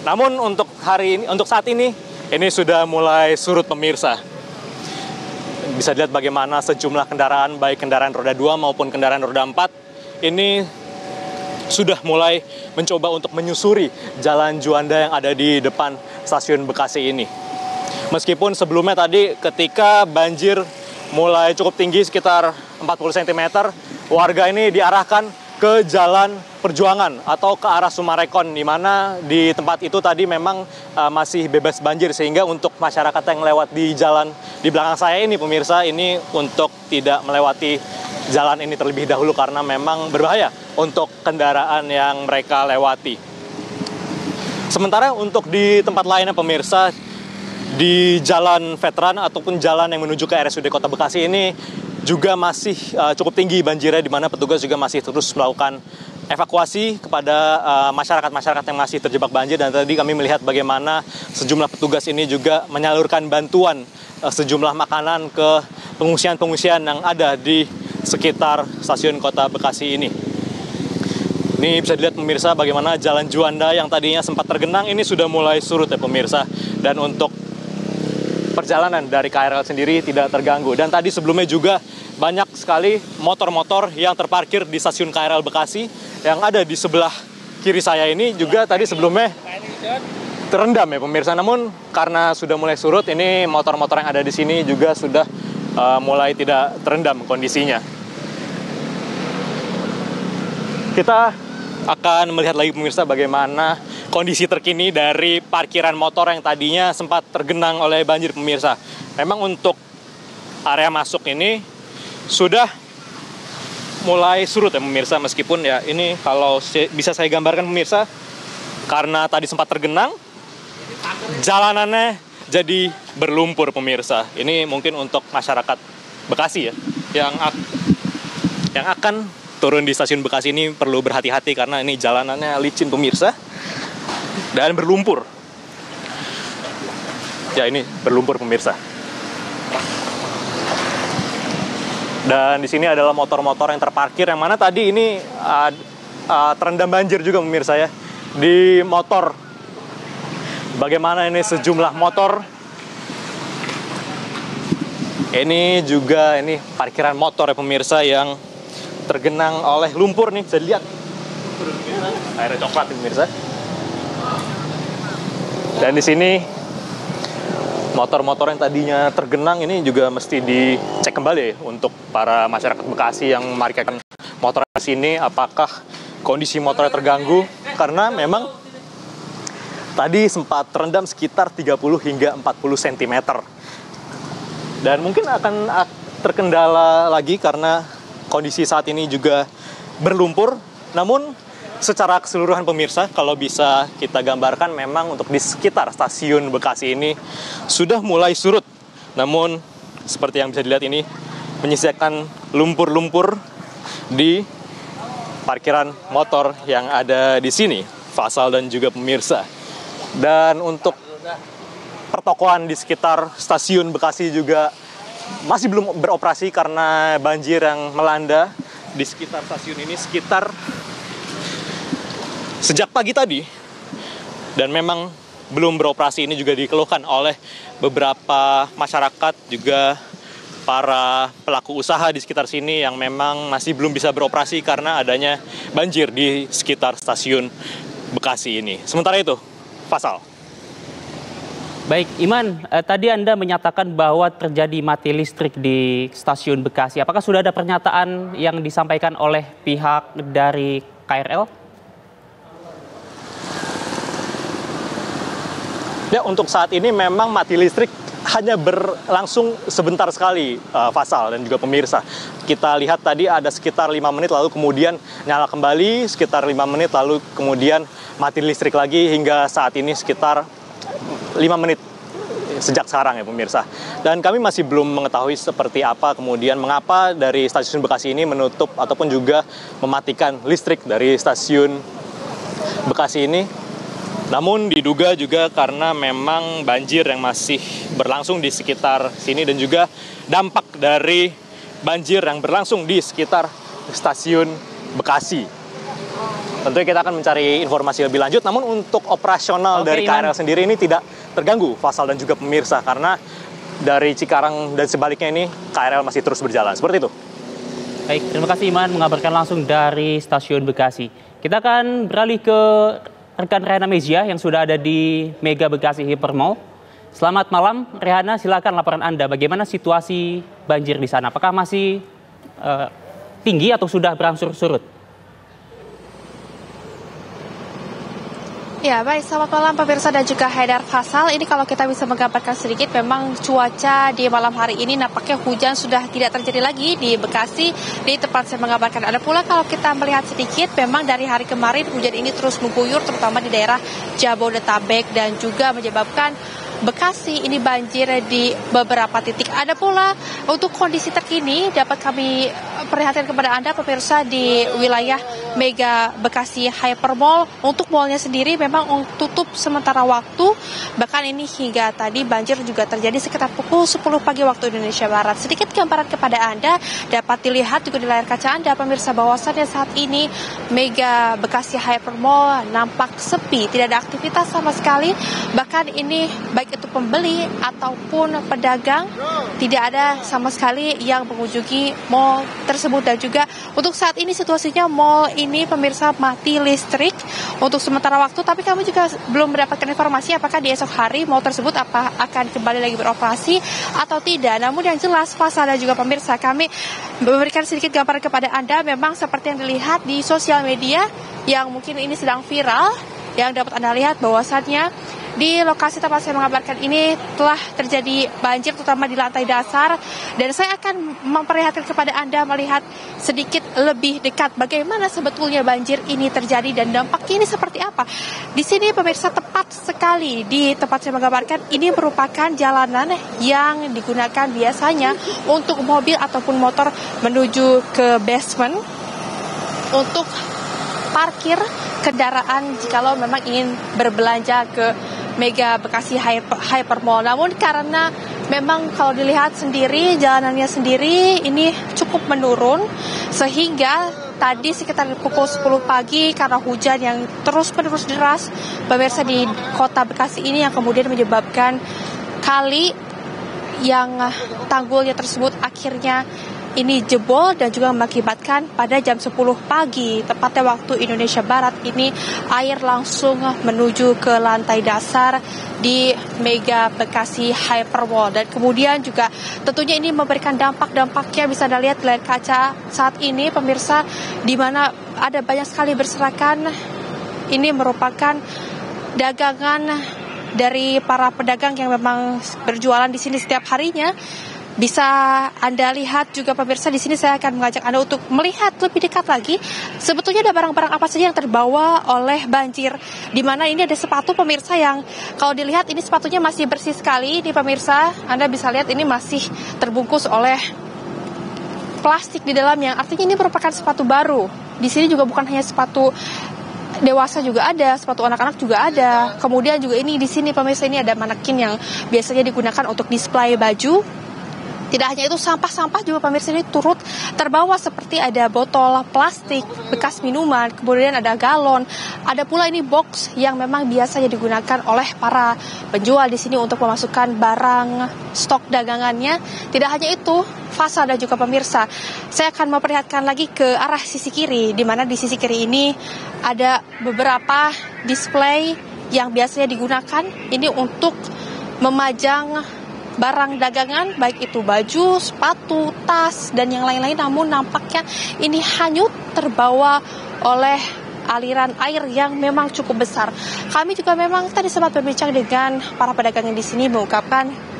Namun untuk hari ini, untuk saat ini sudah mulai surut pemirsa. Bisa dilihat bagaimana sejumlah kendaraan, baik kendaraan roda 2 maupun kendaraan roda 4, ini sudah mulai mencoba untuk menyusuri Jalan Juanda yang ada di depan Stasiun Bekasi ini. Meskipun sebelumnya tadi ketika banjir mulai cukup tinggi sekitar 40 cm, warga ini diarahkan ke Jalan Perjuangan atau ke arah Sumarekon, di mana di tempat itu tadi memang masih bebas banjir, sehingga untuk masyarakat yang lewat di jalan di belakang saya ini pemirsa, ini untuk tidak melewati jalan ini terlebih dahulu karena memang berbahaya untuk kendaraan yang mereka lewati. Sementara untuk di tempat lainnya pemirsa, di Jalan Veteran ataupun jalan yang menuju ke RSUD Kota Bekasi ini juga masih cukup tinggi banjirnya, di mana petugas juga masih terus melakukan evakuasi kepada masyarakat-masyarakat yang masih terjebak banjir. Dan tadi kami melihat bagaimana sejumlah petugas ini juga menyalurkan bantuan sejumlah makanan ke pengungsian-pengungsian yang ada di sekitar Stasiun Kota Bekasi ini. Ini bisa dilihat pemirsa bagaimana Jalan Juanda yang tadinya sempat tergenang ini sudah mulai surut ya pemirsa. Dan untuk perjalanan dari KRL sendiri tidak terganggu. Dan tadi sebelumnya juga banyak sekali motor-motor yang terparkir di Stasiun KRL Bekasi yang ada di sebelah kiri saya ini juga tadi sebelumnya terendam ya pemirsa. Namun karena sudah mulai surut, ini motor-motor yang ada di sini juga sudah mulai tidak terendam kondisinya. Kita akan melihat lagi pemirsa bagaimana kondisi terkini dari parkiran motor yang tadinya sempat tergenang oleh banjir pemirsa. Memang untuk area masuk ini sudah mulai surut ya pemirsa, meskipun ya ini kalau bisa saya gambarkan pemirsa, karena tadi sempat tergenang, jalanannya jadi berlumpur pemirsa. Ini mungkin untuk masyarakat Bekasi ya, yang akan turun di stasiun Bekasi ini perlu berhati-hati karena ini jalanannya licin pemirsa dan berlumpur. Ya ini berlumpur pemirsa. Dan di sini adalah motor-motor yang terparkir, yang mana tadi ini terendam banjir juga pemirsa ya. Di motor, bagaimana ini sejumlah motor. Ini juga ini parkiran motor ya pemirsa yang tergenang oleh lumpur nih, bisa dilihat. Airnya coklat pemirsa. Dan di sini motor-motor yang tadinya tergenang ini juga mesti dicek kembali ya, untuk para masyarakat Bekasi yang memarkirkan motor di sini, apakah kondisi motornya terganggu, karena memang tadi sempat terendam sekitar 30 hingga 40 cm. Dan mungkin akan terkendala lagi karena kondisi saat ini juga berlumpur. Namun secara keseluruhan pemirsa, kalau bisa kita gambarkan, memang untuk di sekitar stasiun Bekasi ini sudah mulai surut. Namun seperti yang bisa dilihat ini menyisakan lumpur-lumpur di parkiran motor yang ada di sini, Faisal dan juga pemirsa. Dan untuk pertokoan di sekitar stasiun Bekasi juga masih belum beroperasi karena banjir yang melanda di sekitar stasiun ini sekitar sejak pagi tadi, dan memang belum beroperasi. Ini juga dikeluhkan oleh beberapa masyarakat, juga para pelaku usaha di sekitar sini yang memang masih belum bisa beroperasi karena adanya banjir di sekitar stasiun Bekasi ini. Sementara itu, Faisal. Baik, Iman, tadi Anda menyatakan bahwa terjadi mati listrik di stasiun Bekasi. Apakah sudah ada pernyataan yang disampaikan oleh pihak dari KRL? Ya, untuk saat ini memang mati listrik hanya berlangsung sebentar sekali, Faisal dan juga pemirsa. Kita lihat tadi ada sekitar 5 menit, lalu kemudian nyala kembali, sekitar 5 menit, lalu kemudian mati listrik lagi, hingga saat ini sekitar 5 menit sejak sekarang ya pemirsa. Dan kami masih belum mengetahui seperti apa kemudian mengapa dari stasiun Bekasi ini menutup ataupun juga mematikan listrik dari stasiun Bekasi ini. Namun diduga juga karena memang banjir yang masih berlangsung di sekitar sini dan juga dampak dari banjir yang berlangsung di sekitar stasiun Bekasi. Tentunya kita akan mencari informasi lebih lanjut, namun untuk operasional dari KRL sendiri ini tidak terganggu, Faisal dan juga pemirsa, karena dari Cikarang dan sebaliknya ini KRL masih terus berjalan. Seperti itu. Baik, terima kasih Iman mengabarkan langsung dari stasiun Bekasi. Kita akan beralih ke rekan Rehana Mezia yang sudah ada di Mega Bekasi Hypermall. Selamat malam, Rehana, silakan laporan Anda. Bagaimana situasi banjir di sana? Apakah masih tinggi atau sudah berangsur surut? Ya, baik. Selamat malam pemirsa dan juga Haidar, Faisal. Ini kalau kita bisa menggambarkan sedikit, memang cuaca di malam hari ini nampaknya hujan sudah tidak terjadi lagi di Bekasi, di tempat saya menggambarkan. Ada pula kalau kita melihat sedikit, memang dari hari kemarin hujan ini terus mengguyur, terutama di daerah Jabodetabek, dan juga menyebabkan Bekasi ini banjir di beberapa titik. Ada pula untuk kondisi terkini dapat kami perlihatkan kepada Anda pemirsa di wilayah Mega Bekasi Hypermall. Untuk mallnya sendiri memang tutup sementara waktu, bahkan ini hingga tadi banjir juga terjadi sekitar pukul 10 pagi waktu Indonesia Barat. Sedikit gambaran kepada Anda dapat dilihat juga di layar kaca Anda pemirsa, bahwasannya saat ini Mega Bekasi Hypermall nampak sepi, tidak ada aktivitas sama sekali. Bahkan ini baik itu pembeli ataupun pedagang tidak ada sama sekali yang mengunjungi mall tersebut. Dan juga untuk saat ini situasinya mall ini pemirsa mati listrik untuk sementara waktu, tapi kami juga belum mendapatkan informasi apakah di esok hari mal tersebut akan kembali lagi beroperasi atau tidak. Namun yang jelas Fasa dan juga pemirsa, kami memberikan sedikit gambaran kepada Anda. Memang seperti yang dilihat di sosial media yang mungkin ini sedang viral, yang dapat Anda lihat bahwasannya di lokasi tempat saya mengabarkan ini telah terjadi banjir terutama di lantai dasar, dan saya akan memperlihatkan kepada Anda melihat sedikit lebih dekat bagaimana sebetulnya banjir ini terjadi dan dampaknya ini seperti apa. Di sini pemirsa, tepat sekali di tempat saya mengabarkan ini merupakan jalanan yang digunakan biasanya untuk mobil ataupun motor menuju ke basement untuk parkir kendaraan jikalau memang ingin berbelanja ke Mega Bekasi Hypermall. Namun karena memang kalau dilihat sendiri jalanannya sendiri ini cukup menurun, sehingga tadi sekitar pukul 10 pagi karena hujan yang terus-menerus deras pemirsa di kota Bekasi ini yang kemudian menyebabkan kali yang tanggulnya tersebut akhirnya ini jebol dan juga mengakibatkan pada jam 10 pagi tepatnya waktu Indonesia Barat ini air langsung menuju ke lantai dasar di Mega Bekasi Hypermall, dan kemudian juga tentunya ini memberikan dampaknya bisa Anda lihat di layar kaca saat ini pemirsa, di mana ada banyak sekali berserakan. Ini merupakan dagangan dari para pedagang yang memang berjualan di sini setiap harinya. Bisa Anda lihat juga pemirsa, di sini saya akan mengajak Anda untuk melihat lebih dekat lagi sebetulnya ada barang-barang apa saja yang terbawa oleh banjir. Di mana ini ada sepatu pemirsa yang kalau dilihat ini sepatunya masih bersih sekali. Ini pemirsa, Anda bisa lihat ini masih terbungkus oleh plastik di dalamnya. Artinya ini merupakan sepatu baru. Di sini juga bukan hanya sepatu dewasa juga ada, sepatu anak-anak juga ada. Kemudian juga ini di sini pemirsa, ini ada manekin yang biasanya digunakan untuk display baju. Tidak hanya itu, sampah-sampah juga pemirsa ini turut terbawa, seperti ada botol plastik, bekas minuman, kemudian ada galon, ada pula ini box yang memang biasanya digunakan oleh para penjual di sini untuk memasukkan barang stok dagangannya. Tidak hanya itu, Fasa dan juga pemirsa, saya akan memperlihatkan lagi ke arah sisi kiri, di mana di sisi kiri ini ada beberapa display yang biasanya digunakan ini untuk memajang barang dagangan, baik itu baju, sepatu, tas, dan yang lain-lain. Namun nampaknya ini hanyut terbawa oleh aliran air yang memang cukup besar. Kami juga memang tadi sempat berbincang dengan para pedagang yang di sini, mengungkapkan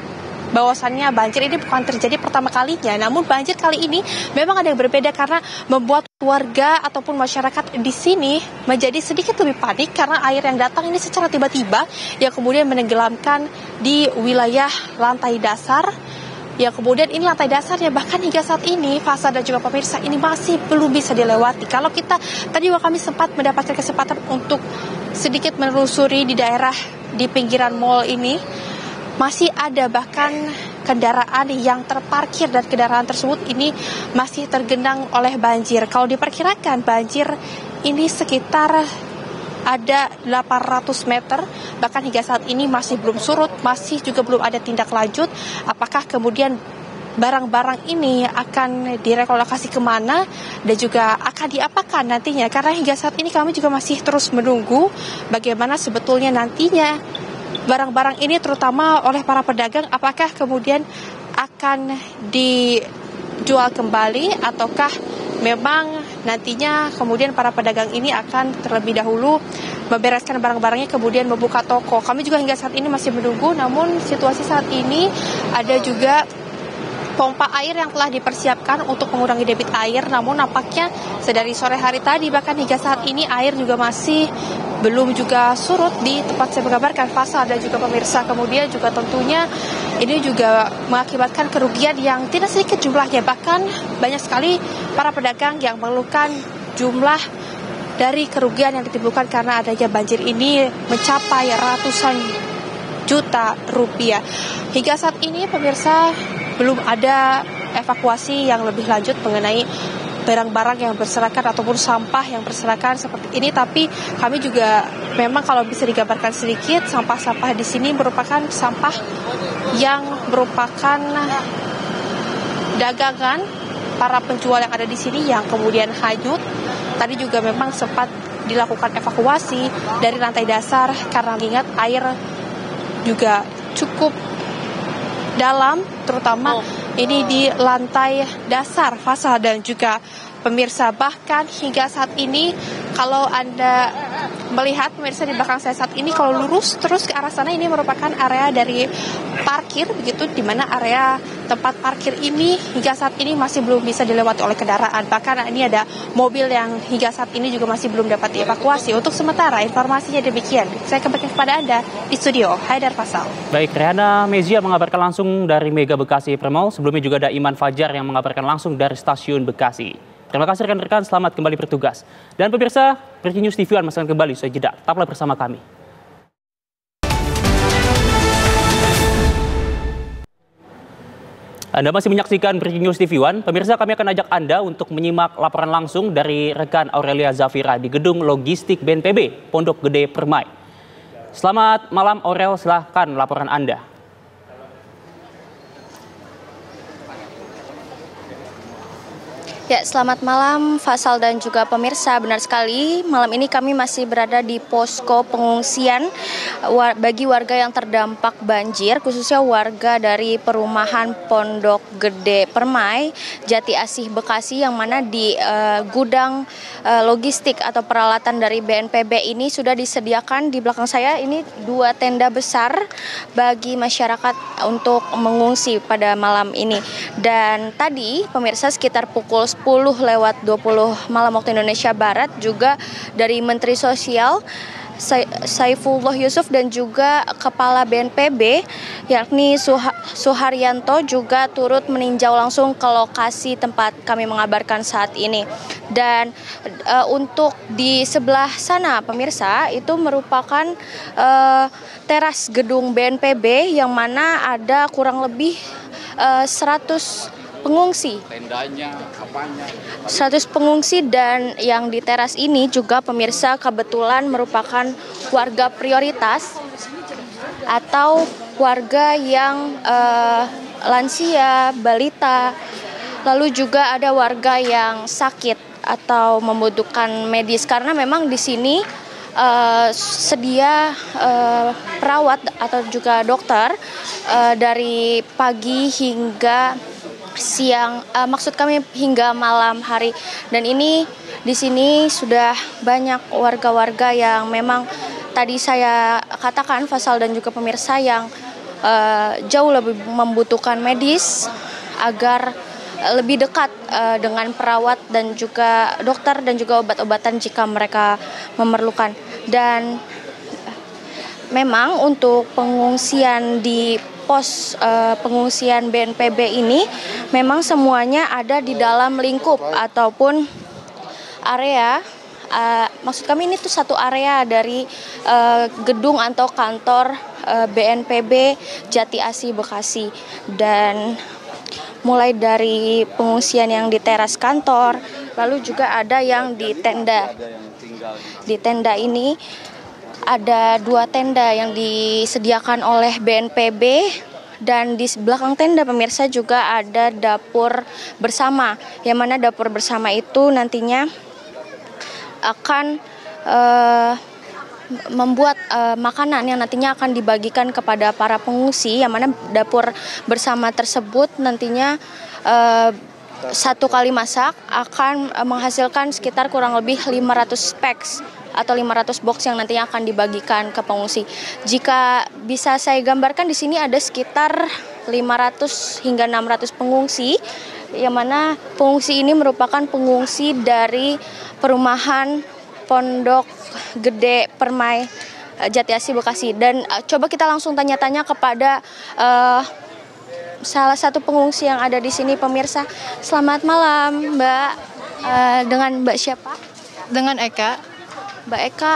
bahwasannya banjir ini bukan terjadi pertama kalinya. Namun banjir kali ini memang ada yang berbeda karena membuat warga ataupun masyarakat di sini menjadi sedikit lebih panik karena air yang datang ini secara tiba-tiba yang kemudian menenggelamkan di wilayah lantai dasar. Ya, kemudian ini lantai dasarnya bahkan hingga saat ini Fasa dan juga pemirsa ini masih belum bisa dilewati. Kalau kita tadi kami sempat mendapatkan kesempatan untuk sedikit menelusuri di daerah di pinggiran mall ini, masih ada bahkan kendaraan yang terparkir dan kendaraan tersebut ini masih tergenang oleh banjir. Kalau diperkirakan banjir ini sekitar ada 800 meter, bahkan hingga saat ini masih belum surut, masih juga belum ada tindak lanjut. Apakah kemudian barang-barang ini akan direlokasi kemana dan juga akan diapakan nantinya? Karena hingga saat ini kami juga masih terus menunggu bagaimana sebetulnya nantinya barang-barang ini terutama oleh para pedagang, apakah kemudian akan dijual kembali ataukah memang nantinya kemudian para pedagang ini akan terlebih dahulu membereskan barang-barangnya kemudian membuka toko. Kami juga hingga saat ini masih menunggu, namun situasi saat ini ada juga pompa air yang telah dipersiapkan untuk mengurangi debit air, namun nampaknya sedari sore hari tadi bahkan hingga saat ini air juga masih belum juga surut di tempat saya mengabarkan Fasa dan juga pemirsa. Kemudian juga tentunya ini juga mengakibatkan kerugian yang tidak sedikit jumlahnya, bahkan banyak sekali para pedagang yang mengeluhkan jumlah dari kerugian yang ditimbulkan karena adanya banjir ini mencapai ratusan juta rupiah. Hingga saat ini pemirsa belum ada evakuasi yang lebih lanjut mengenai barang-barang yang berserakan ataupun sampah yang berserakan seperti ini. Tapi kami juga memang kalau bisa digambarkan sedikit, sampah-sampah di sini merupakan sampah yang merupakan dagangan para penjual yang ada di sini yang kemudian hanyut. Tadi juga memang sempat dilakukan evakuasi dari lantai dasar karena mengingat air juga cukup dalam, terutama ini di lantai dasar Fasal dan juga pemirsa. Bahkan hingga saat ini kalau Anda melihat pemirsa di belakang saya saat ini, kalau lurus terus ke arah sana ini merupakan area dari parkir, begitu di mana area tempat parkir ini hingga saat ini masih belum bisa dilewati oleh kendaraan. Bahkan ini ada mobil yang hingga saat ini juga masih belum dapat dievakuasi. Untuk sementara informasinya demikian. Saya kembali kepada Anda di studio, Haidar Fasal. Baik, Riana Mezia mengabarkan langsung dari Mega Bekasi Premall. Sebelumnya juga ada Iman Fajar yang mengabarkan langsung dari Stasiun Bekasi. Terima kasih rekan-rekan, selamat kembali bertugas. Dan pemirsa, Breaking News TV One masih akan kembali usai jeda. Tetaplah bersama kami. Anda masih menyaksikan Breaking News TV One. Pemirsa, kami akan ajak Anda untuk menyimak laporan langsung dari rekan Aurelia Zafira di Gedung Logistik BNPB, Pondok Gede Permai. Selamat malam Aurel, silahkan laporan Anda. Ya, selamat malam Fasal dan juga pemirsa. Benar sekali, malam ini kami masih berada di posko pengungsian bagi warga yang terdampak banjir, khususnya warga dari perumahan Pondok Gede Permai, Jati Asih Bekasi, yang mana di gudang logistik atau peralatan dari BNPB ini sudah disediakan di belakang saya ini 2 tenda besar bagi masyarakat untuk mengungsi pada malam ini. Dan tadi pemirsa sekitar pukul 10:20 malam waktu Indonesia Barat juga dari Menteri Sosial Saifullah Yusuf dan juga Kepala BNPB yakni Suharyanto juga turut meninjau langsung ke lokasi tempat kami mengabarkan saat ini. Dan untuk di sebelah sana pemirsa itu merupakan teras gedung BNPB yang mana ada kurang lebih 100 pengungsi. 100 pengungsi, dan yang di teras ini juga pemirsa kebetulan merupakan warga prioritas atau warga yang lansia, balita, lalu juga ada warga yang sakit atau membutuhkan medis karena memang di sini sedia perawat atau juga dokter dari pagi hingga siang, maksud kami hingga malam hari. Dan ini di sini sudah banyak warga-warga yang memang tadi saya katakan Fasal dan juga pemirsa yang jauh lebih membutuhkan medis agar lebih dekat dengan perawat dan juga dokter dan juga obat-obatan jika mereka memerlukan. Dan memang untuk pengungsian di pos pengungsian BNPB ini memang semuanya ada di dalam lingkup ataupun area, maksud kami ini tuh satu area dari gedung atau kantor BNPB Jati Asih Bekasi. Dan mulai dari pengungsian yang di teras kantor, lalu juga ada yang di tenda. Di tenda ini ada 2 tenda yang disediakan oleh BNPB, dan di belakang tenda pemirsa juga ada dapur bersama, yang mana dapur bersama itu nantinya akan membuat makanan yang nantinya akan dibagikan kepada para pengungsi, yang mana dapur bersama tersebut nantinya 1 kali masak akan menghasilkan sekitar kurang lebih 500 packs atau 500 box yang nantinya akan dibagikan ke pengungsi. Jika bisa saya gambarkan di sini ada sekitar 500 hingga 600 pengungsi, yang mana pengungsi ini merupakan pengungsi dari perumahan Pondok Gede Permai Jati Asih Bekasi. Dan coba kita langsung tanya-tanya kepada salah satu pengungsi yang ada di sini pemirsa. Selamat malam Mbak, dengan Mbak siapa? Dengan Eka. Mbak Eka,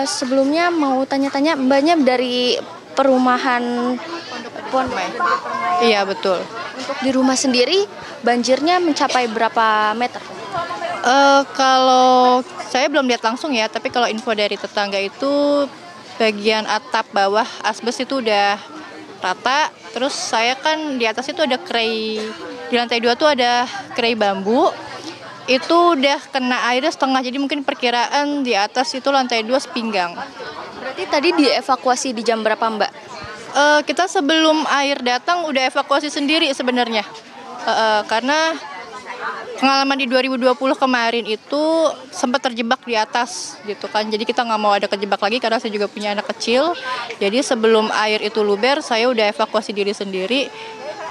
sebelumnya mau tanya-tanya, Mbaknya dari perumahan Pondok Gede Permai. Iya betul. Untuk di rumah sendiri banjirnya mencapai berapa meter? Kalau saya belum lihat langsung ya, tapi kalau info dari tetangga itu bagian atap bawah asbes itu udah rata. Terus saya kan di atas itu ada Di lantai 2 tuh ada kerai bambu, itu udah kena airnya setengah, jadi mungkin perkiraan di atas itu lantai 2 sepinggang. Berarti tadi dievakuasi di jam berapa, Mbak? Kita sebelum air datang udah evakuasi sendiri sebenarnya, karena pengalaman di 2020 kemarin itu sempat terjebak di atas gitu kan. Jadi kita nggak mau ada kejebak lagi karena saya juga punya anak kecil. Jadi sebelum air itu luber, saya udah evakuasi diri sendiri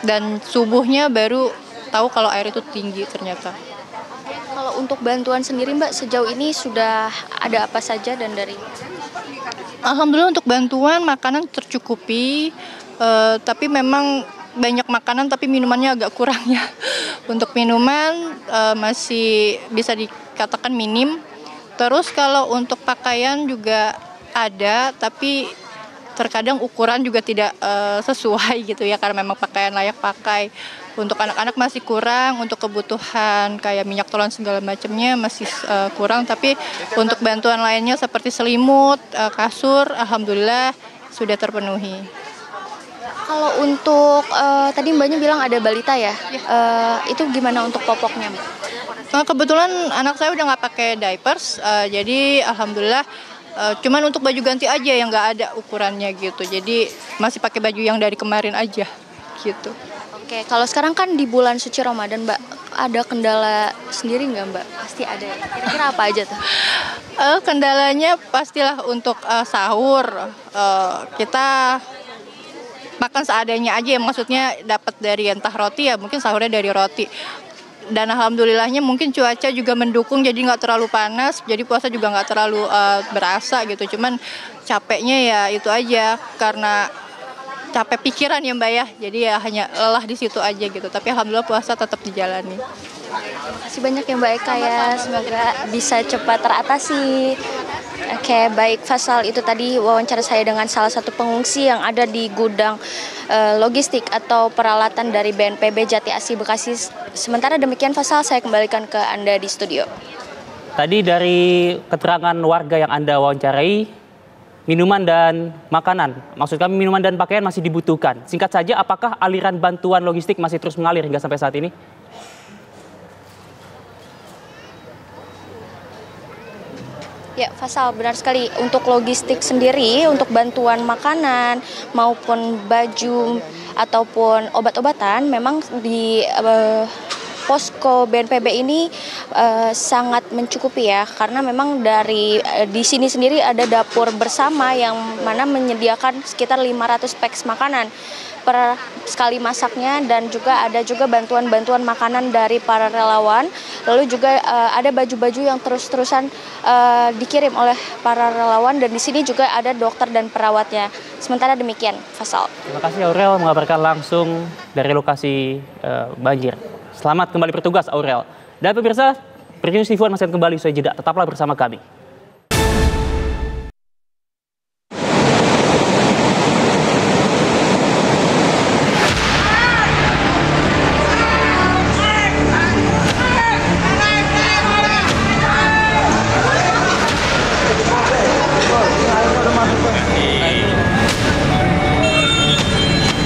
dan subuhnya baru tahu kalau air itu tinggi ternyata. Kalau untuk bantuan sendiri Mbak, sejauh ini sudah ada apa saja dan dari? Alhamdulillah untuk bantuan makanan tercukupi, tapi memang banyak makanan tapi minumannya agak kurang ya. Untuk minuman masih bisa dikatakan minim. Terus kalau untuk pakaian juga ada, tapi terkadang ukuran juga tidak sesuai gitu ya, karena memang pakaian layak pakai. Untuk anak-anak masih kurang, untuk kebutuhan kayak minyak telan segala macamnya masih kurang, tapi untuk bantuan lainnya seperti selimut, kasur, alhamdulillah sudah terpenuhi. Kalau untuk tadi Mbaknya bilang ada balita ya, itu gimana untuk popoknya Mbak? Kebetulan anak saya udah nggak pakai diapers, jadi alhamdulillah cuman untuk baju ganti aja yang nggak ada ukurannya gitu, jadi masih pakai baju yang dari kemarin aja gitu. Oke, kalau sekarang kan di bulan suci Ramadan Mbak, ada kendala sendiri nggak Mbak? Pasti ada ya, kira-kira apa aja tuh? Kendalanya pastilah untuk sahur, kita makan seadanya aja ya, maksudnya dapat dari entah roti ya, mungkin sahurnya dari roti. Dan alhamdulillahnya mungkin cuaca juga mendukung, jadi nggak terlalu panas, jadi puasa juga nggak terlalu berasa gitu. Cuman capeknya ya itu aja, karena capek pikiran ya Mbak ya, jadi ya hanya lelah di situ aja gitu. Tapi alhamdulillah puasa tetap dijalani. Terima kasih banyak ya Mbak Eka ya, semoga bisa cepat teratasi. Oke, baik Fasal, itu tadi wawancara saya dengan salah satu pengungsi yang ada di gudang logistik atau peralatan dari BNPB Jati Asih Bekasi. Sementara demikian Fasal, saya kembalikan ke Anda di studio. Tadi dari keterangan warga yang Anda wawancarai, minuman dan makanan, maksud kami minuman dan pakaian masih dibutuhkan. Singkat saja, apakah aliran bantuan logistik masih terus mengalir hingga sampai saat ini? Ya, Fasal, benar sekali. Untuk logistik sendiri, untuk bantuan makanan maupun baju ataupun obat-obatan, memang di posko BNPB ini sangat mencukupi ya, karena memang di sini sendiri ada dapur bersama yang mana menyediakan sekitar 500 peks makanan per sekali masaknya, dan juga ada juga bantuan-bantuan makanan dari para relawan. Lalu juga ada baju-baju yang terus-terusan dikirim oleh para relawan, dan di sini juga ada dokter dan perawatnya. Sementara demikian, Fasal. Terima kasih Aurel mengabarkan langsung dari lokasi banjir. Selamat kembali bertugas Aurel. Dan pemirsa, Breaking News TV One masih akan kembali usai jeda. Tetaplah bersama kami.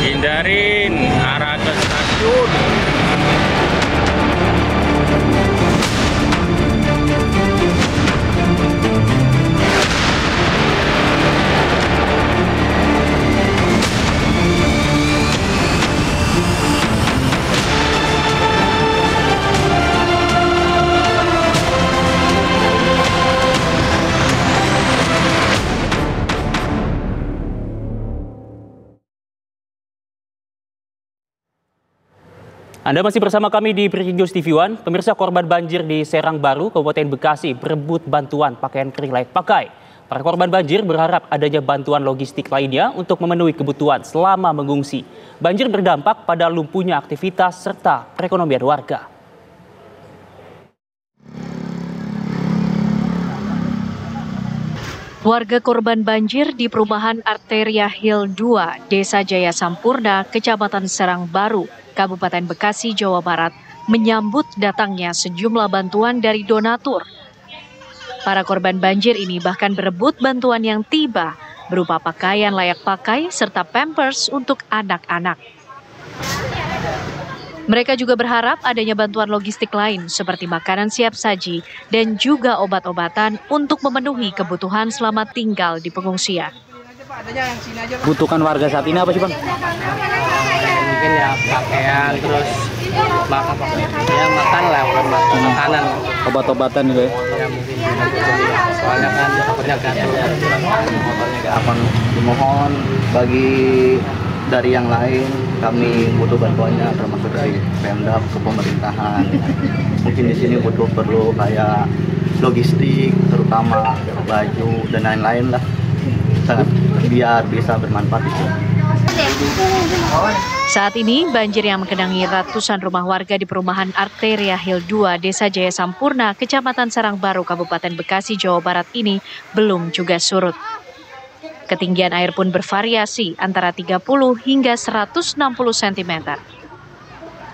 Hindarin arah ke stasiun. Anda masih bersama kami di Breaking News TV One. Pemirsa, korban banjir di Serang Baru, Kabupaten Bekasi berebut bantuan pakaian kering layak pakai. Para korban banjir berharap adanya bantuan logistik lainnya untuk memenuhi kebutuhan selama mengungsi. Banjir berdampak pada lumpuhnya aktivitas serta perekonomian warga. Warga korban banjir di perumahan Arteria Hill 2, Desa Jaya Sampurna, Kecamatan Serang Baru, Kabupaten Bekasi, Jawa Barat, menyambut datangnya sejumlah bantuan dari donatur. Para korban banjir ini bahkan berebut bantuan yang tiba, berupa pakaian layak pakai serta pampers untuk anak-anak. Mereka juga berharap adanya bantuan logistik lain seperti makanan siap saji dan juga obat-obatan untuk memenuhi kebutuhan selama tinggal di pengungsian. Butuhkan warga saat ini apa sih, Bang? Mungkin ya pakaian, terus makan lah, makanan. Obat-obatan juga ya? Ya mungkin soalnya kan dapatnya Akan dimohon bagi dari yang lain, kami butuh bantuannya termasuk dari Pemda ke pemerintahan. Mungkin di sini perlu kayak logistik, terutama baju dan lain-lain lah, sangat biar bisa bermanfaat di sini. Saat ini, banjir yang menggenangi ratusan rumah warga di perumahan Arteria Hill 2, Desa Jaya Sampurna, Kecamatan Sarangbaru, Kabupaten Bekasi, Jawa Barat ini belum juga surut. Ketinggian air pun bervariasi antara 30 hingga 160 cm.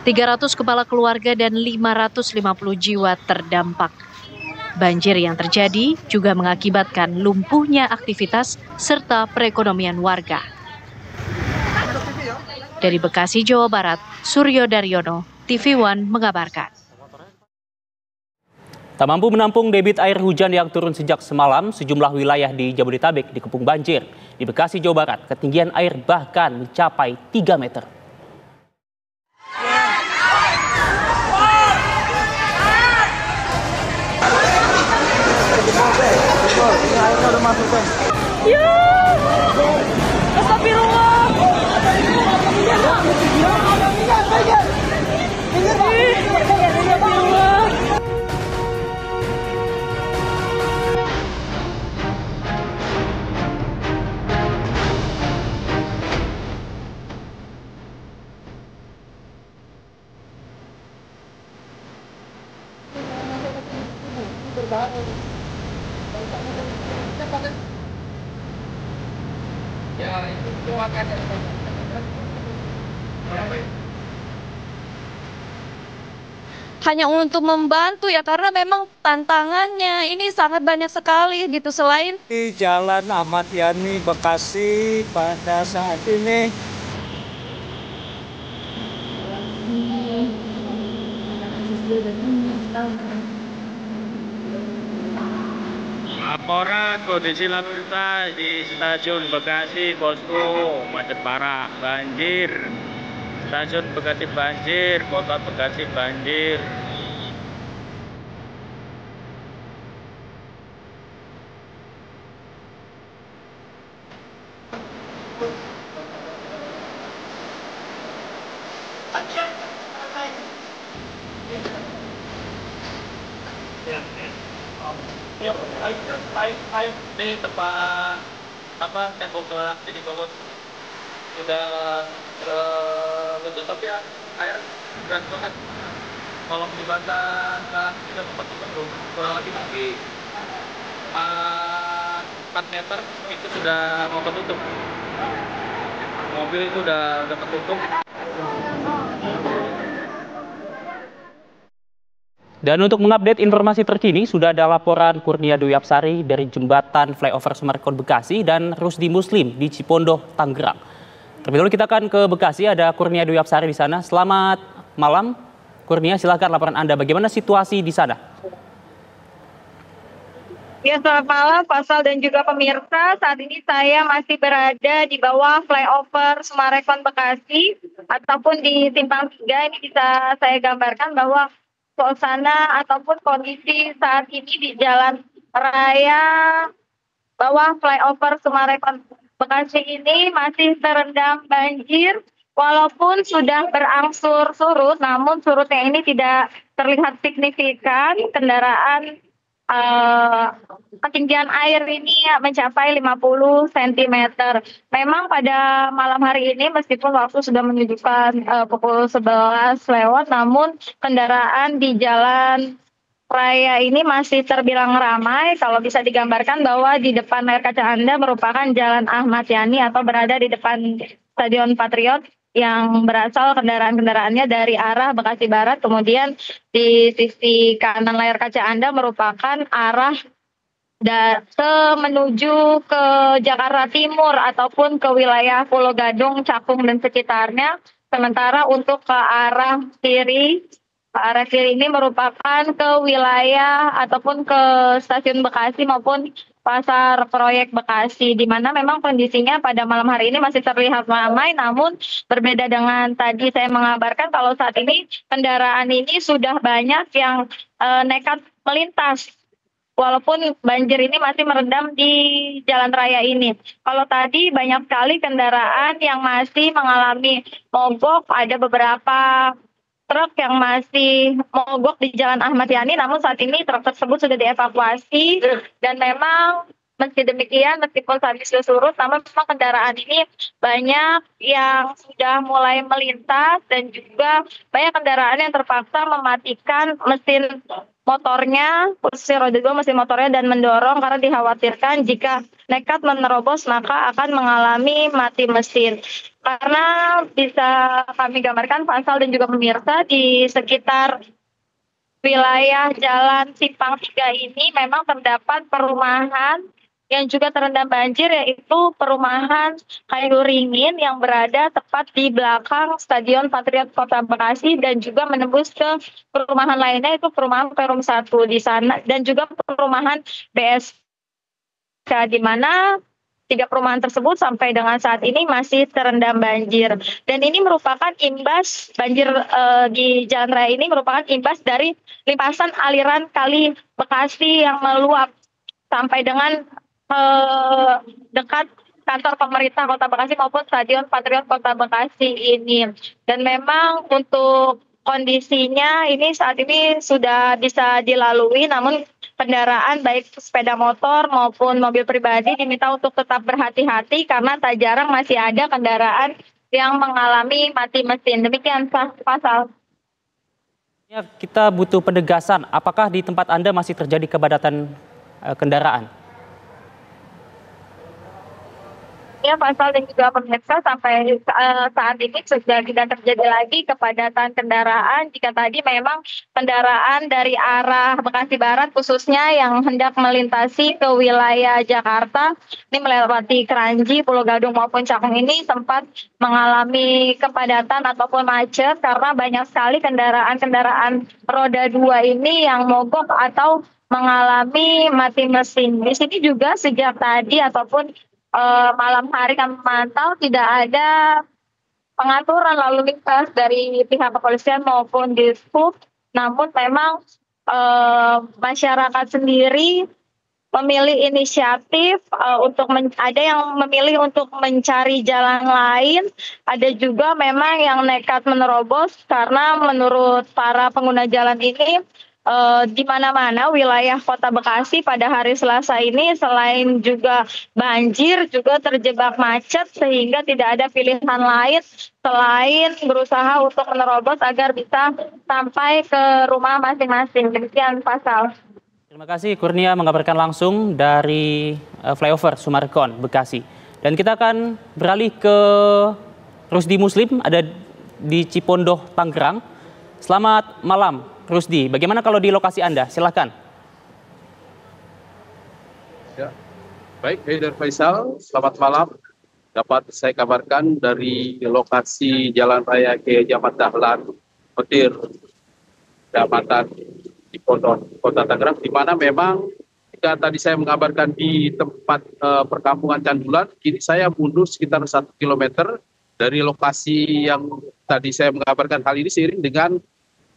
300 kepala keluarga dan 550 jiwa terdampak. Banjir yang terjadi juga mengakibatkan lumpuhnya aktivitas serta perekonomian warga. Dari Bekasi, Jawa Barat, Suryo Daryono, TV One mengabarkan. Tak mampu menampung debit air hujan yang turun sejak semalam, sejumlah wilayah di Jabodetabek dikepung banjir. Di Bekasi, Jawa Barat, ketinggian air bahkan mencapai 3 meter. Hanya untuk membantu ya, karena memang tantangannya ini sangat banyak sekali gitu. Selain di Jalan Ahmad Yani Bekasi pada saat ini laporan kondisi lalu lintas di stasiun Bekasi Posko macet parah, banjir. Stasiun Bekasi banjir, Kota Bekasi banjir. Ayo, ini tempat apa tembok gelap jadi bawah sudah tapi ya air berat banget. Kalau dibantah kita tempat itu kurang lebih 4 meter itu sudah mau ketutup. Mobil itu udah ketutup. Dan untuk mengupdate informasi terkini, sudah ada laporan Kurnia Dwi Apsari dari Jembatan Flyover Sumarekon Bekasi dan Rusdi Muslim di Cipondoh, Tangerang. Terlebih dahulu kita akan ke Bekasi, ada Kurnia Dwi Apsari di sana. Selamat malam, Kurnia, silakan laporan Anda. Bagaimana situasi di sana? Ya, selamat malam Faisal dan juga pemirsa. Saat ini saya masih berada di bawah flyover Sumarekon Bekasi ataupun di Simpang 3. Ini bisa saya gambarkan bahwa suasana ataupun kondisi saat ini di jalan raya bawah flyover Sumarekon Bekasi ini masih terendam banjir. Walaupun sudah berangsur surut, namun surutnya ini tidak terlihat signifikan. Kendaraan ketinggian air ini mencapai 50 cm. Memang pada malam hari ini meskipun waktu sudah menunjukkan pukul 11 lewat, namun kendaraan di jalan raya ini masih terbilang ramai. Kalau bisa digambarkan bahwa di depan layar kaca Anda merupakan Jalan Ahmad Yani atau berada di depan Stadion Patriot yang berasal kendaraan-kendaraannya dari arah Bekasi Barat. Kemudian di sisi kanan layar kaca Anda merupakan arah menuju ke Jakarta Timur ataupun ke wilayah Pulau Gadung, Cakung dan sekitarnya. Sementara untuk ke arah kiri ini merupakan ke wilayah ataupun ke stasiun Bekasi maupun pasar proyek Bekasi, di mana memang kondisinya pada malam hari ini masih terlihat ramai, namun berbeda dengan tadi saya mengabarkan kalau saat ini kendaraan ini sudah banyak yang nekat melintas. Walaupun banjir ini masih merendam di jalan raya ini. Kalau tadi banyak sekali kendaraan yang masih mengalami mogok, ada beberapa truk yang masih mogok di Jalan Ahmad Yani, namun saat ini truk tersebut sudah dievakuasi dan memang meski demikian, meskipun saat ini sudah surut, namun memang kendaraan ini banyak yang sudah mulai melintas dan juga banyak kendaraan yang terpaksa mematikan mesin motornya, khususnya roda 2 mesin motornya dan mendorong karena dikhawatirkan jika nekat menerobos maka akan mengalami mati mesin. Karena bisa kami gambarkan Faisal dan juga pemirsa di sekitar wilayah Jalan Simpang 3 ini memang terdapat perumahan yang juga terendam banjir, yaitu perumahan Kayu Ringin yang berada tepat di belakang Stadion Patriot Kota Bekasi dan juga menembus ke perumahan lainnya, itu perumahan Perum 1 di sana dan juga perumahan BSK, di mana 3 perumahan tersebut sampai dengan saat ini masih terendam banjir. Dan ini merupakan imbas banjir di jalan raya ini merupakan imbas dari limpasan aliran Kali Bekasi yang meluap sampai dengan dekat kantor pemerintah Kota Bekasi maupun Stadion Patriot Kota Bekasi ini. Dan memang untuk kondisinya ini saat ini sudah bisa dilalui, namun kendaraan baik sepeda motor maupun mobil pribadi diminta untuk tetap berhati-hati karena tak jarang masih ada kendaraan yang mengalami mati mesin. Demikian Pasal. Ya, kita butuh penegasan, apakah di tempat Anda masih terjadi kepadatan kendaraan? Ya, Pasal dan juga pemirsa, sampai saat ini sudah tidak terjadi lagi kepadatan kendaraan. Jika tadi memang kendaraan dari arah Bekasi Barat khususnya yang hendak melintasi ke wilayah Jakarta, ini melewati Kranji, Pulau Gadung maupun Cakung ini sempat mengalami kepadatan ataupun macet karena banyak sekali kendaraan-kendaraan roda 2 ini yang mogok atau mengalami mati mesin. Di sini juga sejak tadi ataupun malam hari kami memantau tidak ada pengaturan lalu lintas dari pihak kepolisian maupun Dishub, namun memang masyarakat sendiri memilih inisiatif untuk ada yang memilih untuk mencari jalan lain, ada juga memang yang nekat menerobos karena menurut para pengguna jalan ini di mana-mana wilayah Kota Bekasi pada hari Selasa ini selain juga banjir juga terjebak macet sehingga tidak ada pilihan lain selain berusaha untuk menerobos agar bisa sampai ke rumah masing-masing. Demikian Pasal. Terima kasih Kurnia mengabarkan langsung dari flyover Sumarekon, Bekasi. Dan kita akan beralih ke Rusdi Muslim, ada di Cipondoh, Tangerang. Selamat malam Rusdi, bagaimana kalau di lokasi Anda? Silakan. Ya, baik, Haidar Faisal, selamat malam. Dapat saya kabarkan dari lokasi Jalan Raya Kiai Ahmad Dahlan, Petir, Kecamatan Cipondoh, Kota Tangerang, di mana memang jika tadi saya mengabarkan di tempat perkampungan Candulan, kini saya mundur sekitar 1 km dari lokasi yang tadi saya mengabarkan. Hal ini seiring dengan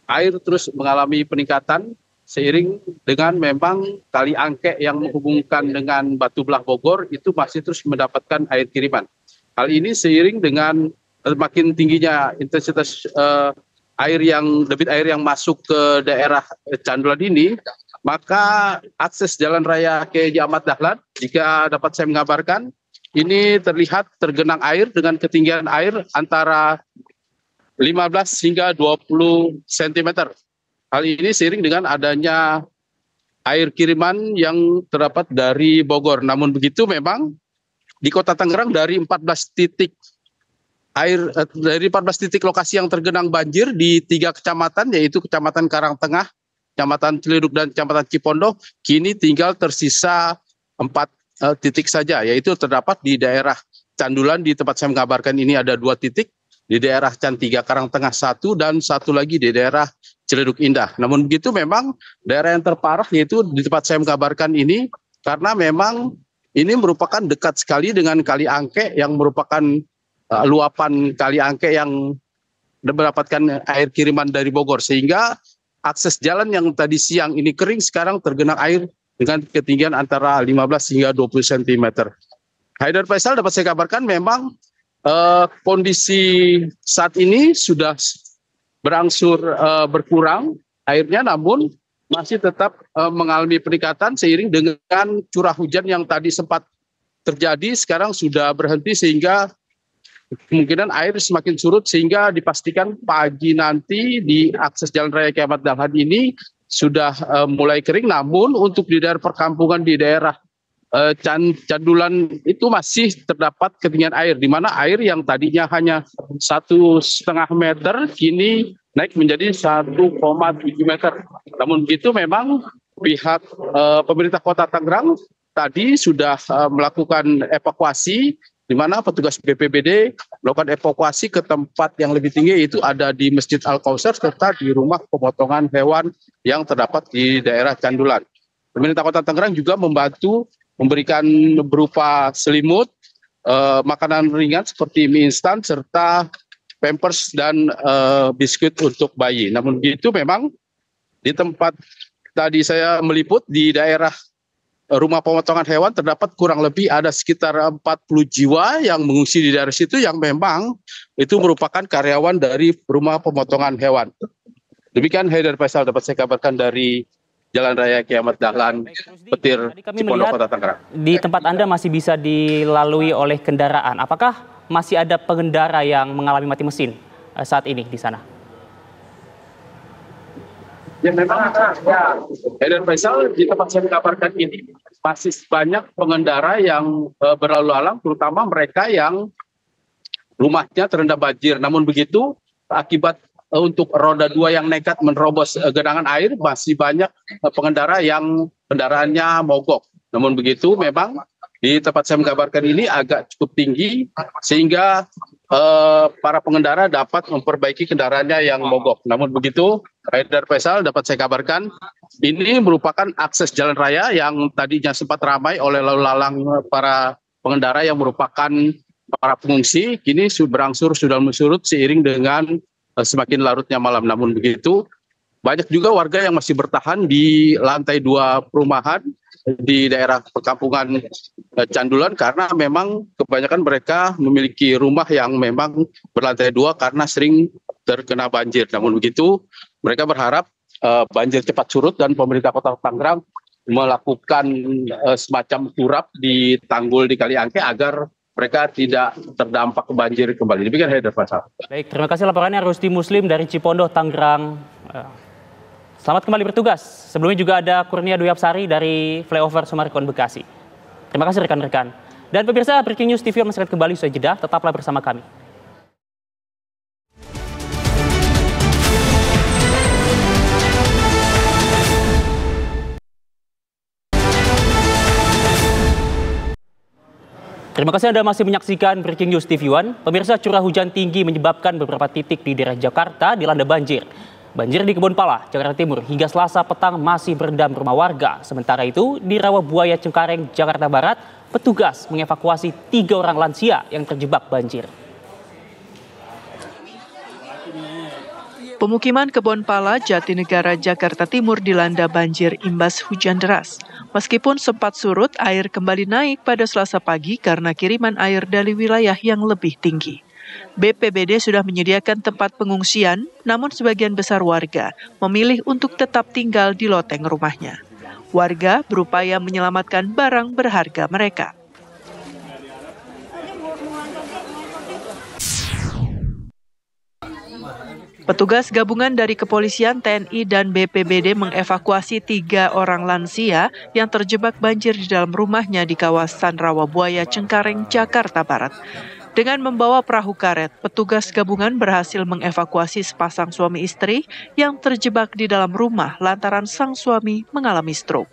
air terus mengalami peningkatan seiring dengan memang Kali Angke yang menghubungkan dengan Batu Belah Bogor itu masih terus mendapatkan air kiriman. Hal ini seiring dengan makin tingginya intensitas debit air yang masuk ke daerah Candulan ini, maka akses Jalan Raya Kiai Ahmad Dahlan, jika dapat saya mengabarkan, ini terlihat tergenang air dengan ketinggian air antara 15 hingga 20 cm. Hal ini seiring dengan adanya air kiriman yang terdapat dari Bogor. Namun begitu memang di Kota Tangerang dari 14 titik lokasi yang tergenang banjir di 3 kecamatan, yaitu Kecamatan Karangtengah, Kecamatan Ciledug dan Kecamatan Cipondoh, kini tinggal tersisa 4 titik saja, yaitu terdapat di daerah Candulan di tempat saya mengabarkan ini ada 2 titik. di daerah Cantiga Karangtengah 1 dan satu lagi di daerah Ciledug Indah. Namun begitu memang daerah yang terparah yaitu di tempat saya mengkabarkan ini karena memang ini merupakan dekat sekali dengan Kali Angke yang merupakan luapan Kali Angke yang mendapatkan air kiriman dari Bogor sehingga akses jalan yang tadi siang ini kering sekarang tergenang air dengan ketinggian antara 15 hingga 20 cm. Haidar Faisal dapat saya kabarkan memang kondisi saat ini sudah berangsur berkurang airnya, namun masih tetap mengalami peningkatan seiring dengan curah hujan yang tadi sempat terjadi sekarang sudah berhenti sehingga kemungkinan air semakin surut sehingga dipastikan pagi nanti di akses Jalan Raya Kiai Ahmad Dahlan ini sudah mulai kering. Namun untuk di daerah perkampungan di daerah Candulan itu masih terdapat ketinggian air, di mana air yang tadinya hanya 1,5 meter kini naik menjadi 1,7 meter. Namun begitu memang pihak pemerintah Kota Tangerang tadi sudah melakukan evakuasi, di mana petugas BPBD melakukan evakuasi ke tempat yang lebih tinggi, yaitu ada di Masjid Al-Kausar serta di rumah pemotongan hewan yang terdapat di daerah Candulan. Pemerintah Kota Tangerang juga membantu memberikan berupa selimut, makanan ringan seperti mie instan, serta pampers dan biskuit untuk bayi. Namun begitu memang di tempat tadi saya meliput di daerah rumah pemotongan hewan terdapat kurang lebih ada sekitar 40 jiwa yang mengungsi di daerah situ yang memang itu merupakan karyawan dari rumah pemotongan hewan. Demikian Haidar Faisal dapat saya kabarkan dari Jalan Raya Kiai Ahmad Dahlan, Petir, Cipondoh, Kota Tangerang. Di tempat Anda masih bisa dilalui oleh kendaraan. Apakah masih ada pengendara yang mengalami mati mesin saat ini di sana? Ya memang ya, Haidar Faisal di tempat saya mengkabarkan ini masih banyak pengendara yang berlalu lalang, terutama mereka yang rumahnya terendam banjir. Namun begitu akibat untuk roda 2 yang nekat menerobos genangan air, masih banyak pengendara yang kendaraannya mogok. Namun begitu memang di tempat saya menggambarkan ini agak cukup tinggi sehingga para pengendara dapat memperbaiki kendaraannya yang mogok. Namun begitu Haidar Faisal dapat saya kabarkan ini merupakan akses jalan raya yang tadinya sempat ramai oleh lalu lalang para pengendara yang merupakan para pengungsi, kini berangsur sudah surut seiring dengan semakin larutnya malam. Namun begitu banyak juga warga yang masih bertahan di lantai 2 perumahan di daerah perkampungan Candulan karena memang kebanyakan mereka memiliki rumah yang memang berlantai 2 karena sering terkena banjir. Namun begitu mereka berharap banjir cepat surut dan pemerintah Kota Tangerang melakukan semacam turap di tanggul di Kali Angke agar mereka tidak terdampak banjir kembali. Demikian Haidar Faisal. Baik, terima kasih laporannya Rusdi Muslim dari Cipondoh, Tangerang. Selamat kembali bertugas. Sebelumnya juga ada Kurnia Dwi Apsari dari Flyover Sumarekon Bekasi. Terima kasih rekan-rekan. Dan pemirsa Breaking News TV masih akan kembali usai jeda. Tetaplah bersama kami. Terima kasih Anda masih menyaksikan Breaking News TV One. Pemirsa, curah hujan tinggi menyebabkan beberapa titik di daerah Jakarta dilanda banjir. Banjir di Kebonpala, Jakarta Timur hingga Selasa petang masih berendam rumah warga. Sementara itu di Rawabuaya Cengkareng, Jakarta Barat, petugas mengevakuasi 3 orang lansia yang terjebak banjir. Pemukiman Kebonpala, Jatinegara, Jakarta Timur dilanda banjir imbas hujan deras. Meskipun sempat surut, air kembali naik pada Selasa pagi karena kiriman air dari wilayah yang lebih tinggi. BPBD sudah menyediakan tempat pengungsian, namun sebagian besar warga memilih untuk tetap tinggal di loteng rumahnya. Warga berupaya menyelamatkan barang berharga mereka. Petugas gabungan dari kepolisian, TNI, dan BPBD mengevakuasi 3 orang lansia yang terjebak banjir di dalam rumahnya di kawasan Rawabuaya, Cengkareng, Jakarta Barat. Dengan membawa perahu karet, petugas gabungan berhasil mengevakuasi sepasang suami istri yang terjebak di dalam rumah lantaran sang suami mengalami stroke.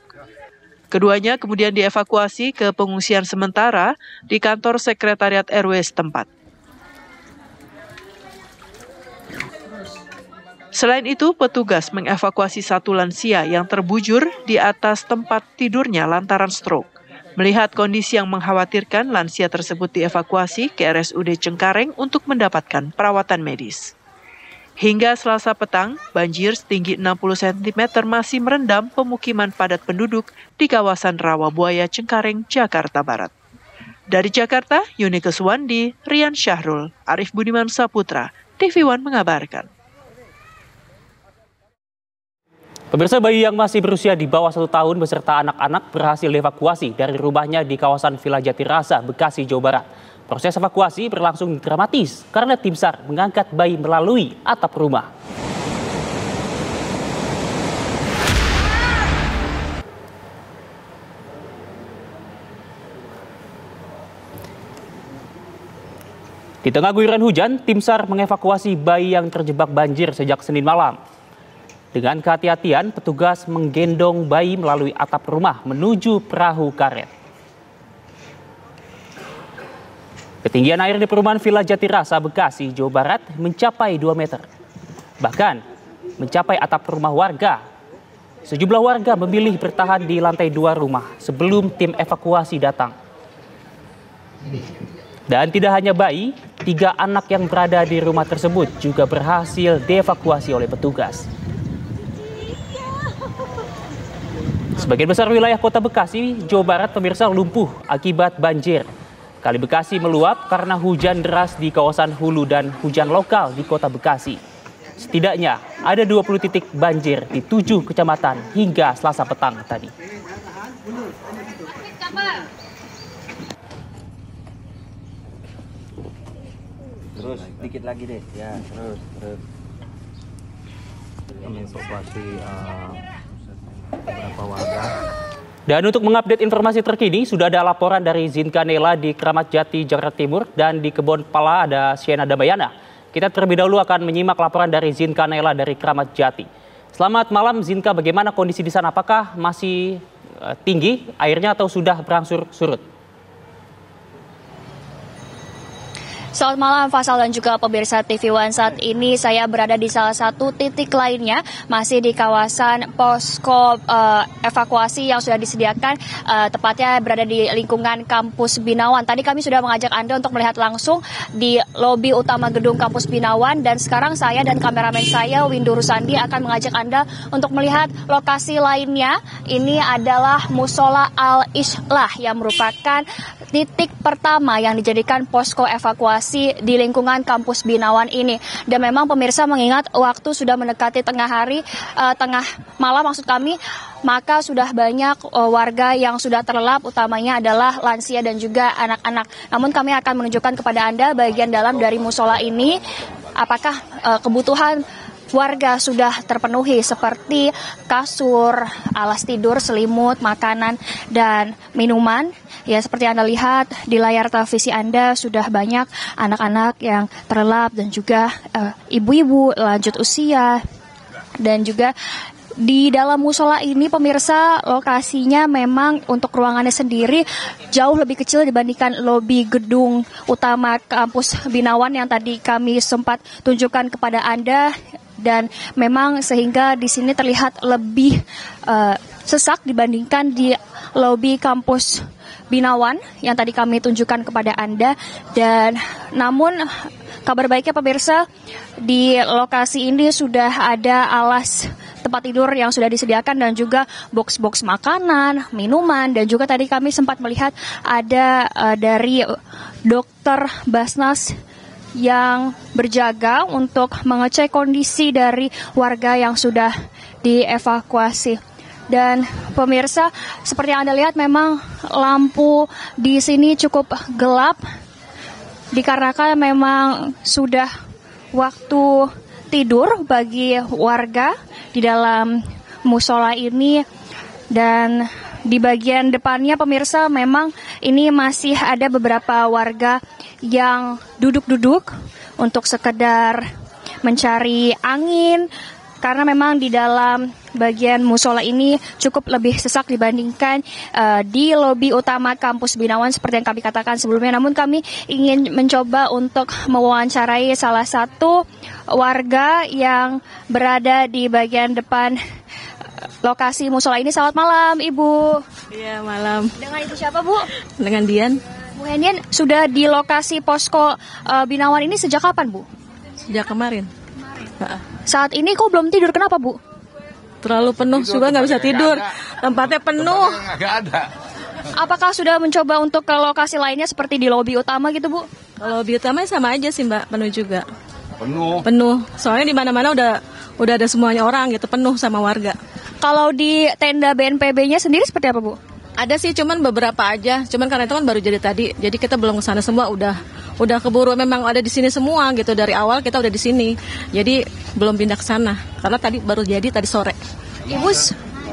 Keduanya kemudian dievakuasi ke pengungsian sementara di kantor sekretariat RW setempat. Selain itu, petugas mengevakuasi satu lansia yang terbujur di atas tempat tidurnya lantaran stroke. Melihat kondisi yang mengkhawatirkan, lansia tersebut dievakuasi ke RSUD Cengkareng untuk mendapatkan perawatan medis. Hingga Selasa petang, banjir setinggi 60 cm masih merendam pemukiman padat penduduk di kawasan Rawabuaya, Cengkareng, Jakarta Barat. Dari Jakarta, Yunike Suwandi, Rian Syahrul, Arif Budiman Saputra, TV One mengabarkan. Pemirsa, bayi yang masih berusia di bawah 1 tahun beserta anak-anak berhasil dievakuasi dari rumahnya di kawasan Villa Jatirasa, Bekasi, Jawa Barat. Proses evakuasi berlangsung dramatis karena tim SAR mengangkat bayi melalui atap rumah. Di tengah guyuran hujan, tim SAR mengevakuasi bayi yang terjebak banjir sejak Senin malam. Dengan kehati-hatian, petugas menggendong bayi melalui atap rumah menuju perahu karet. Ketinggian air di perumahan Villa Jatirasa, Bekasi, Jawa Barat mencapai 2 meter. Bahkan mencapai atap rumah warga. Sejumlah warga memilih bertahan di lantai 2 rumah sebelum tim evakuasi datang. Dan tidak hanya bayi, 3 anak yang berada di rumah tersebut juga berhasil dievakuasi oleh petugas. Sebagian besar wilayah kota Bekasi, Jawa Barat, pemirsa, lumpuh akibat banjir. Kali Bekasi meluap karena hujan deras di kawasan hulu dan hujan lokal di kota Bekasi. Setidaknya ada 20 titik banjir di 7 kecamatan hingga Selasa petang tadi. Terus dikit lagi deh, ya terus. Mengevakuasi beberapa warga. Dan untuk mengupdate informasi terkini, sudah ada laporan dari Zinka Nela di Kramat Jati, Jakarta Timur, dan di Kebon Pala ada Siena Damayana. Kita terlebih dahulu akan menyimak laporan dari Zinka Nela dari Kramat Jati. Selamat malam Zinka, bagaimana kondisi di sana? Apakah masih tinggi airnya atau sudah berangsur surut? Selamat malam Faisal dan juga pemirsa TV One. Saat ini saya berada di salah satu titik lainnya, masih di kawasan posko evakuasi yang sudah disediakan, tepatnya berada di lingkungan kampus Binawan. Tadi kami sudah mengajak Anda untuk melihat langsung di lobi utama gedung kampus Binawan, dan sekarang saya dan kameramen saya Windu Rusandi akan mengajak Anda untuk melihat lokasi lainnya. Ini adalah Musola Al-Islah yang merupakan titik pertama yang dijadikan posko evakuasi di lingkungan kampus Binawan ini. Dan memang pemirsa, mengingat waktu sudah mendekati tengah malam maksud kami, maka sudah banyak warga yang sudah terlelap, utamanya adalah lansia dan juga anak-anak. Namun kami akan menunjukkan kepada Anda bagian dalam dari musola ini, apakah kebutuhan warga sudah terpenuhi seperti kasur, alas tidur, selimut, makanan, dan minuman. Ya, seperti Anda lihat di layar televisi Anda, sudah banyak anak-anak yang terlelap dan juga ibu-ibu lanjut usia. Dan juga di dalam musola ini pemirsa, lokasinya memang untuk ruangannya sendiri jauh lebih kecil dibandingkan lobi gedung utama kampus Binawan yang tadi kami sempat tunjukkan kepada Anda. Dan memang sehingga di sini terlihat lebih sesak dibandingkan di lobi kampus Binawan yang tadi kami tunjukkan kepada Anda. Dan namun kabar baiknya pemirsa, di lokasi ini sudah ada alas tempat tidur yang sudah disediakan dan juga box-box makanan, minuman, dan juga tadi kami sempat melihat ada dari dokter Basnas yang berjaga untuk mengecek kondisi dari warga yang sudah dievakuasi. Dan pemirsa, seperti yang Anda lihat memang lampu di sini cukup gelap dikarenakan memang sudah waktu tidur bagi warga di dalam musola ini. Dan di bagian depannya pemirsa, memang ini masih ada beberapa warga yang duduk-duduk untuk sekedar mencari angin, karena memang di dalam bagian musola ini cukup lebih sesak dibandingkan di lobi utama kampus Binawan seperti yang kami katakan sebelumnya. Namun kami ingin mencoba untuk mewawancarai salah satu warga yang berada di bagian depan lokasi musola ini. Selamat malam, Ibu. Iya, malam. Dengan Ibu siapa, Bu? Dengan Dian. Bu Hendian, sudah di lokasi posko Binawan ini sejak kapan, Bu? Sejak kemarin. Saat ini kok belum tidur, kenapa, Bu? Terlalu penuh, juga nggak bisa tidur. Tempatnya penuh. Nggak ada. Apakah sudah mencoba untuk ke lokasi lainnya seperti di lobi utama gitu, Bu? Kalau lobi utama sama aja sih, Mbak, penuh juga. Penuh. Soalnya di mana-mana udah ada semuanya orang gitu, penuh sama warga. Kalau di tenda BNPB-nya sendiri seperti apa, Bu? Ada sih, cuman beberapa aja. Cuman karena itu kan baru jadi tadi, jadi kita belum ke sana semua. Udah keburu, memang ada di sini semua gitu. Dari awal kita udah di sini, jadi belum pindah ke sana. Karena tadi baru jadi tadi sore. Ibu,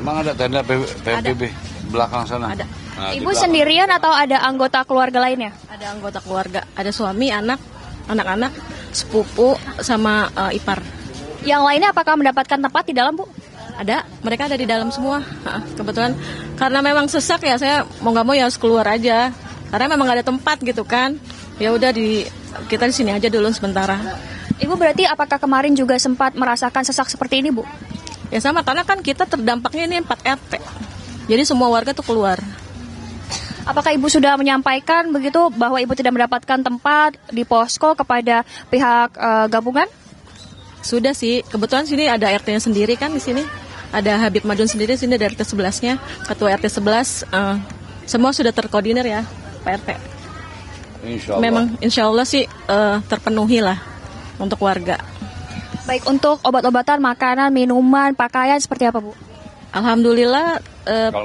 memang ada tenda PNPB belakang sana. Ada. Nah, Ibu sendirian atau ada anggota keluarga lainnya? Ada anggota keluarga, ada suami, anak-anak, sepupu, sama ipar. Yang lainnya apakah mendapatkan tempat di dalam, Bu? Ada, mereka ada di dalam semua. Kebetulan karena memang sesak ya, saya mau nggak mau ya harus keluar aja. Karena memang nggak ada tempat gitu kan. Ya udah kita di sini aja dulu sementara. Ibu berarti apakah kemarin juga sempat merasakan sesak seperti ini, Bu? Ya sama, karena kan kita terdampaknya ini 4 RT. Jadi semua warga tuh keluar. Apakah Ibu sudah menyampaikan begitu bahwa Ibu tidak mendapatkan tempat di posko kepada pihak gabungan? Sudah sih, kebetulan sini ada RT-nya sendiri kan di sini. Ada Habib Madun sendiri, sini ada RT 11-nya, ketua RT 11, semua sudah terkoordinir ya, Pak RT. Insya Allah. Memang insya Allah sih terpenuhi lah untuk warga. Baik, untuk obat-obatan, makanan, minuman, pakaian seperti apa, Bu? Alhamdulillah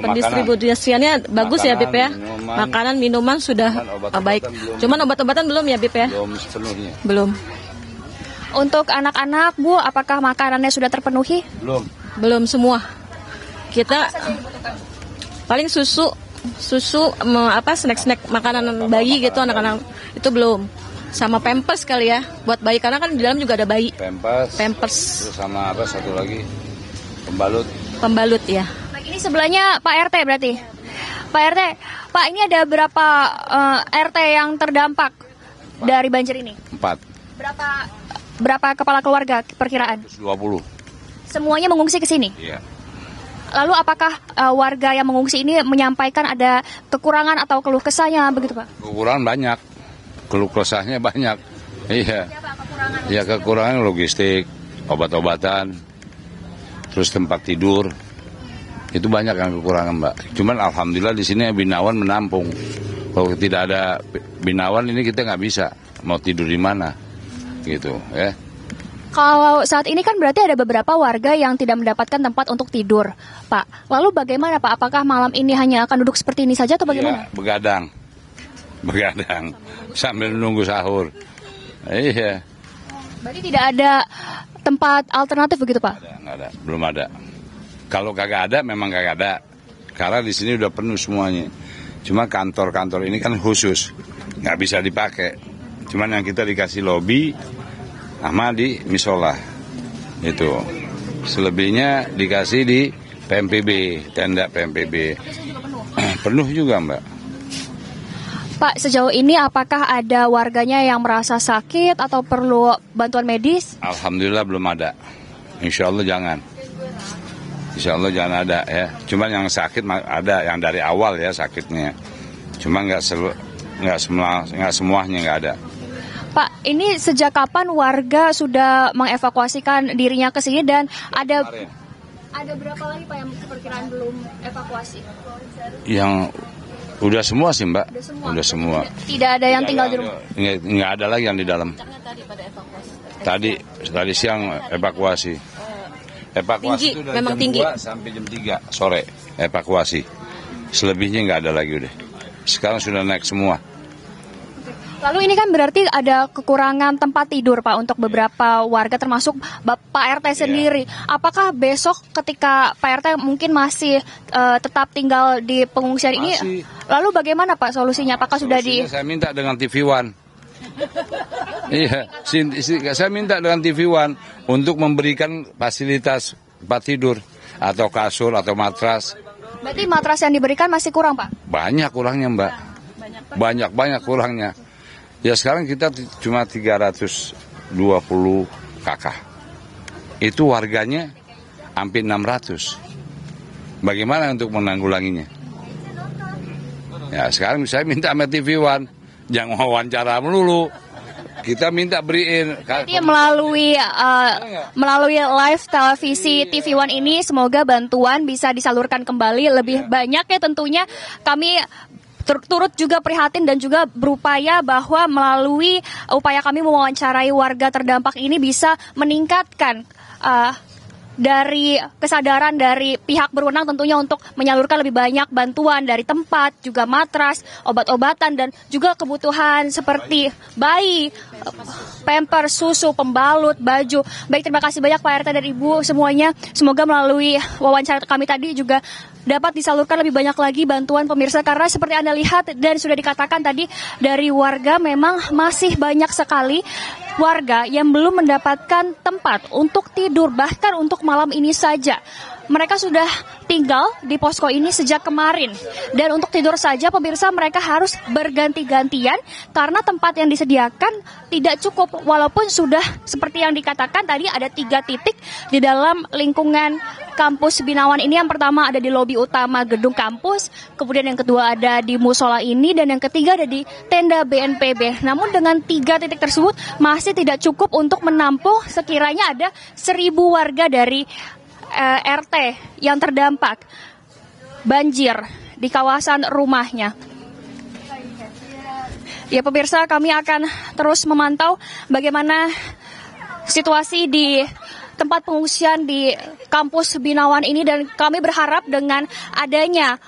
pendistribusiannya bagus ya, Bib ya. Makanan, minuman sudah baik. Cuman obat-obatan belum ya, Bib ya? Belum sepenuhnya. Belum. Untuk anak-anak, Bu, apakah makanannya sudah terpenuhi? Belum semua. Kita paling susu snack-snack makanan bayi gitu anak-anak itu belum. Sama pampers kali ya buat bayi, karena kan di dalam juga ada bayi. Pampers. Terus sama apa satu lagi? Pembalut ya. Baik, ini sebelahnya Pak RT berarti. Pak RT, Pak, ini ada berapa RT yang terdampak dari banjir ini? 4. Berapa kepala keluarga perkiraan? 20. Semuanya mengungsi ke sini? Iya. Lalu apakah warga yang mengungsi ini menyampaikan ada kekurangan atau keluh kesahnya begitu, Pak? Kekurangan banyak. Keluh kesahnya banyak. Iya. Ya kekurangan logistik, obat-obatan, terus tempat tidur. Itu banyak yang kekurangan, Mbak. Cuman alhamdulillah di sini Binawan menampung. Kalau tidak ada Binawan ini kita nggak bisa mau tidur di mana, gitu ya. Kalau saat ini kan berarti ada beberapa warga yang tidak mendapatkan tempat untuk tidur, Pak. Lalu bagaimana, Pak? Apakah malam ini hanya akan duduk seperti ini saja atau bagaimana? Ya, begadang sambil menunggu sahur. Iya. Berarti tidak ada tempat alternatif begitu, Pak? Nggak ada, belum ada. Kalau kagak ada, memang kagak ada. Karena di sini udah penuh semuanya. Cuma kantor-kantor ini kan khusus, nggak bisa dipakai. Cuman yang kita dikasih lobi sama di misola. Itu. Selebihnya dikasih di PNPB, tenda PNPB. Penuh juga, Mbak. Pak, sejauh ini apakah ada warganya yang merasa sakit atau perlu bantuan medis? Alhamdulillah belum ada. Insya Allah jangan. Insya Allah jangan ada ya. Cuman yang sakit ada, yang dari awal ya sakitnya. Cuma nggak semuanya nggak ada. Pak, ini sejak kapan warga sudah mengevakuasikan dirinya ke sini dan ada berapa lagi Pak yang perkiraan belum evakuasi? Yang udah semua sih, Mbak. Udah semua. Tidak ada yang tinggal di rumah? Nggak ada lagi yang di dalam. Tadi siang evakuasi. Evakuasi itu dari jam 2 sampai jam 3 sore evakuasi. Selebihnya nggak ada lagi udah. Sekarang sudah naik semua. Lalu ini kan berarti ada kekurangan tempat tidur, Pak, untuk beberapa warga termasuk Pak RT sendiri. Apakah besok ketika Pak RT mungkin masih tetap tinggal di pengungsian ini? Lalu bagaimana, Pak, solusinya? Apakah sudah Saya minta dengan TV One. Iya, saya minta dengan TV One untuk memberikan fasilitas tempat tidur atau kasur atau matras. Berarti matras yang diberikan masih kurang, Pak? Banyak kurangnya, Mbak. Banyak kurangnya. Ya sekarang kita cuma 320 kakak. Itu warganya hampir 600. Bagaimana untuk menanggulanginya? Ya sekarang saya minta sama TV One, jangan wawancara melulu. Kita minta beriin. Jadi melalui live televisi TV One ini semoga bantuan bisa disalurkan kembali lebih banyak ya tentunya. Kami turut juga prihatin dan juga berupaya bahwa melalui upaya kami mewawancarai warga terdampak ini bisa meningkatkan dari kesadaran dari pihak berwenang tentunya untuk menyalurkan lebih banyak bantuan dari tempat, juga matras, obat-obatan, dan juga kebutuhan seperti bayi, pamper, susu, pembalut, baju. Baik, terima kasih banyak Pak RT dan Ibu semuanya. Semoga melalui wawancara kami tadi juga dapat disalurkan lebih banyak lagi bantuan pemirsa, karena seperti Anda lihat dan sudah dikatakan tadi dari warga memang masih banyak sekali warga yang belum mendapatkan tempat untuk tidur, bahkan untuk malam ini saja. Mereka sudah tinggal di posko ini sejak kemarin. Dan untuk tidur saja pemirsa mereka harus berganti-gantian karena tempat yang disediakan tidak cukup. Walaupun sudah seperti yang dikatakan tadi ada 3 titik di dalam lingkungan kampus Binawan ini. Yang pertama ada di lobi utama gedung kampus, kemudian yang kedua ada di musola ini, dan yang ketiga ada di tenda BNPB. Namun dengan 3 titik tersebut masih tidak cukup untuk menampung sekiranya ada 1.000 warga dari RT yang terdampak banjir di kawasan rumahnya. Ya pemirsa, kami akan terus memantau bagaimana situasi di tempat pengungsian di kampus Binawan ini, dan kami berharap dengan adanya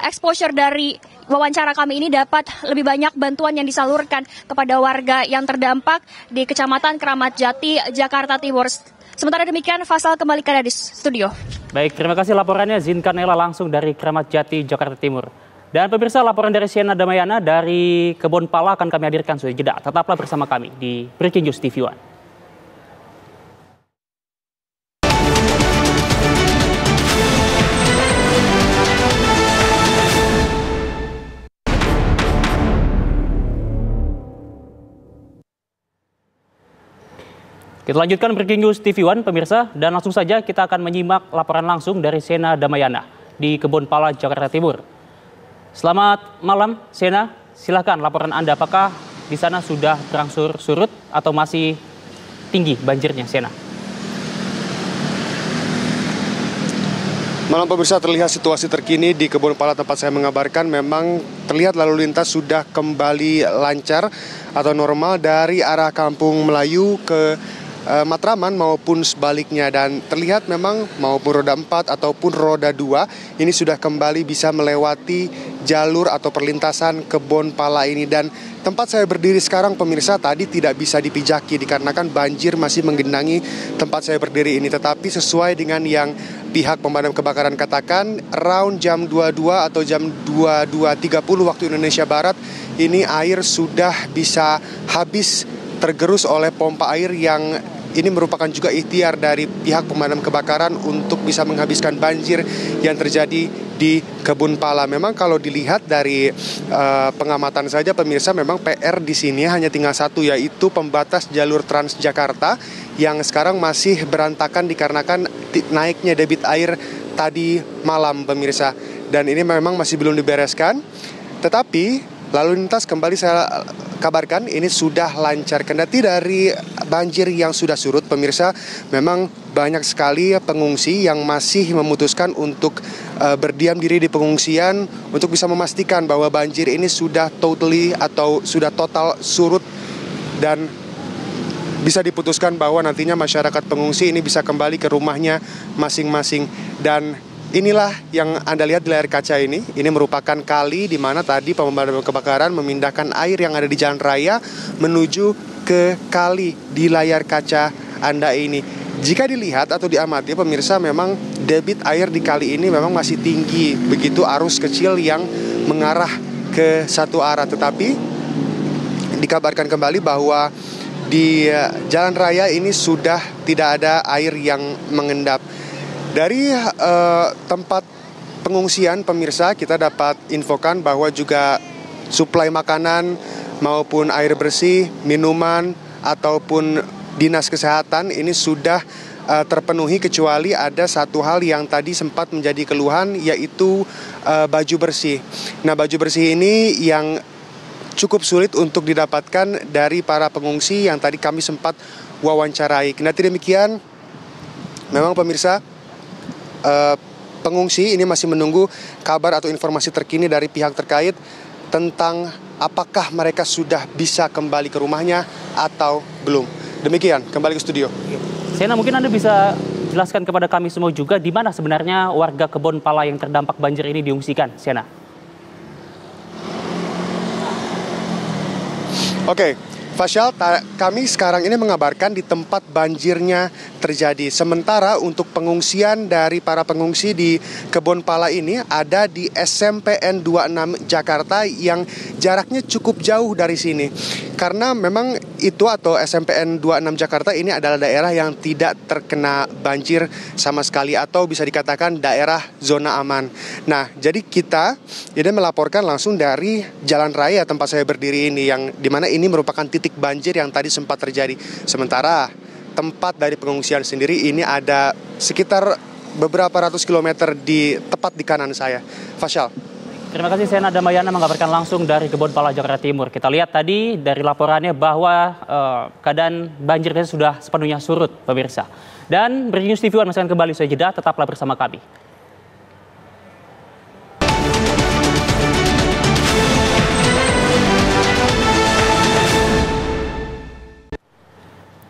exposure dari wawancara kami ini dapat lebih banyak bantuan yang disalurkan kepada warga yang terdampak di Kecamatan Keramat Jati, Jakarta Timur. Sementara demikian, Fasal kembali ke di studio. Baik, terima kasih laporannya Zinkanela langsung dari Keramat Jati, Jakarta Timur. Dan pemirsa, laporan dari Siena Damayana dari Kebon Pala akan kami hadirkan sesuai jeda. Tetaplah bersama kami di Breaking News TV One. Kita lanjutkan Breaking News TV One, pemirsa, dan langsung saja kita akan menyimak laporan langsung dari Sena Damayana di Kebon Pala, Jakarta Timur. Selamat malam, Sena. Silakan laporan Anda, apakah di sana sudah berangsur surut atau masih tinggi banjirnya, Sena? Malam pemirsa, terlihat situasi terkini di Kebon Pala tempat saya mengabarkan. Memang terlihat lalu lintas sudah kembali lancar atau normal dari arah Kampung Melayu ke Matraman maupun sebaliknya, dan terlihat memang maupun roda 4 ataupun roda 2 ini sudah kembali bisa melewati jalur atau perlintasan Kebon Pala ini. Dan tempat saya berdiri sekarang pemirsa tadi tidak bisa dipijaki dikarenakan banjir masih menggenangi tempat saya berdiri ini. Tetapi sesuai dengan yang pihak pemadam kebakaran katakan, around jam 22 atau jam 22.30 waktu Indonesia Barat ini air sudah bisa habis tergerus oleh pompa air yang ini merupakan juga ikhtiar dari pihak pemadam kebakaran untuk bisa menghabiskan banjir yang terjadi di Kebun Pala. Memang kalau dilihat dari pengamatan saja pemirsa, memang PR di sini hanya tinggal satu, yaitu pembatas jalur Transjakarta yang sekarang masih berantakan dikarenakan naiknya debit air tadi malam pemirsa. Dan ini memang masih belum dibereskan. Tetapi lalu lintas kembali saya kabarkan ini sudah lancar. Kendati dari banjir yang sudah surut pemirsa, memang banyak sekali pengungsi yang masih memutuskan untuk berdiam diri di pengungsian untuk bisa memastikan bahwa banjir ini sudah totally atau sudah total surut dan bisa diputuskan bahwa nantinya masyarakat pengungsi ini bisa kembali ke rumahnya masing-masing. Dan inilah yang Anda lihat di layar kaca ini merupakan kali di mana tadi pemadam kebakaran memindahkan air yang ada di jalan raya menuju ke kali di layar kaca Anda ini. Jika dilihat atau diamati pemirsa, memang debit air di kali ini memang masih tinggi, begitu arus kecil yang mengarah ke satu arah. Tetapi dikabarkan kembali bahwa di jalan raya ini sudah tidak ada air yang mengendap. Dari tempat pengungsian pemirsa kita dapat infokan bahwa juga suplai makanan maupun air bersih, minuman ataupun Dinas Kesehatan ini sudah terpenuhi, kecuali ada satu hal yang tadi sempat menjadi keluhan, yaitu baju bersih. Nah, baju bersih ini yang cukup sulit untuk didapatkan dari para pengungsi yang tadi kami sempat wawancarai. Kendati demikian, memang pemirsa, pengungsi ini masih menunggu kabar atau informasi terkini dari pihak terkait tentang apakah mereka sudah bisa kembali ke rumahnya atau belum. Demikian, kembali ke studio. Sena, mungkin Anda bisa jelaskan kepada kami semua juga di mana sebenarnya warga Kebon Pala yang terdampak banjir ini diungsikan, Sena? Oke, Fasyal, kami sekarang ini mengabarkan di tempat banjirnya terjadi. Sementara untuk pengungsian dari para pengungsi di Kebon Pala ini ada di SMPN 26 Jakarta yang jaraknya cukup jauh dari sini. Karena memang itu atau SMPN 26 Jakarta ini adalah daerah yang tidak terkena banjir sama sekali atau bisa dikatakan daerah zona aman. Nah, jadi kita melaporkan langsung dari jalan raya tempat saya berdiri ini, yang dimana ini merupakan titik banjir yang tadi sempat terjadi. Sementara tempat dari pengungsian sendiri ini ada sekitar beberapa ratus kilometer tepat di kanan saya. Fasyal. Terima kasih Sena Damayana mengabarkan langsung dari Kebon Pala, Jakarta Timur. Kita lihat tadi dari laporannya bahwa keadaan banjirnya sudah sepenuhnya surut, pemirsa. Dan Breaking News TV One masih akan kembali usai jeda, tetaplah bersama kami.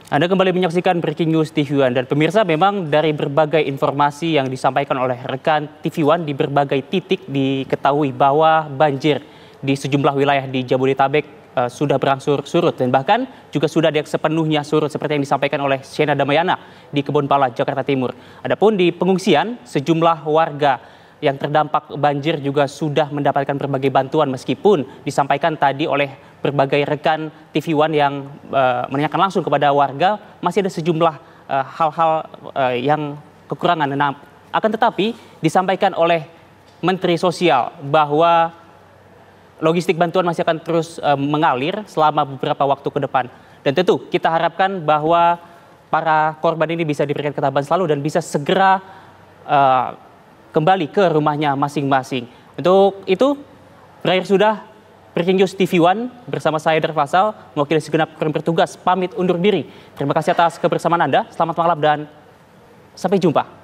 Anda kembali menyaksikan Breaking News TV One, dan pemirsa, memang dari berbagai informasi yang disampaikan oleh rekan TV One di berbagai titik diketahui bahwa banjir di sejumlah wilayah di Jabodetabek sudah berangsur surut dan bahkan juga sudah sepenuhnya surut seperti yang disampaikan oleh Sena Damayana di Kebon Pala, Jakarta Timur. Adapun di pengungsian, sejumlah warga yang terdampak banjir juga sudah mendapatkan berbagai bantuan meskipun disampaikan tadi oleh berbagai rekan TV One yang menanyakan langsung kepada warga masih ada sejumlah hal-hal yang kekurangan. Nah, akan tetapi disampaikan oleh Menteri Sosial bahwa logistik bantuan masih akan terus mengalir selama beberapa waktu ke depan. Dan tentu kita harapkan bahwa para korban ini bisa diberikan ketabahan selalu dan bisa segera kembali ke rumahnya masing-masing. Untuk itu, berakhir sudah Breaking News TV One bersama saya Haidar Faisal, mewakili segenap kru bertugas, pamit undur diri. Terima kasih atas kebersamaan Anda, selamat malam dan sampai jumpa.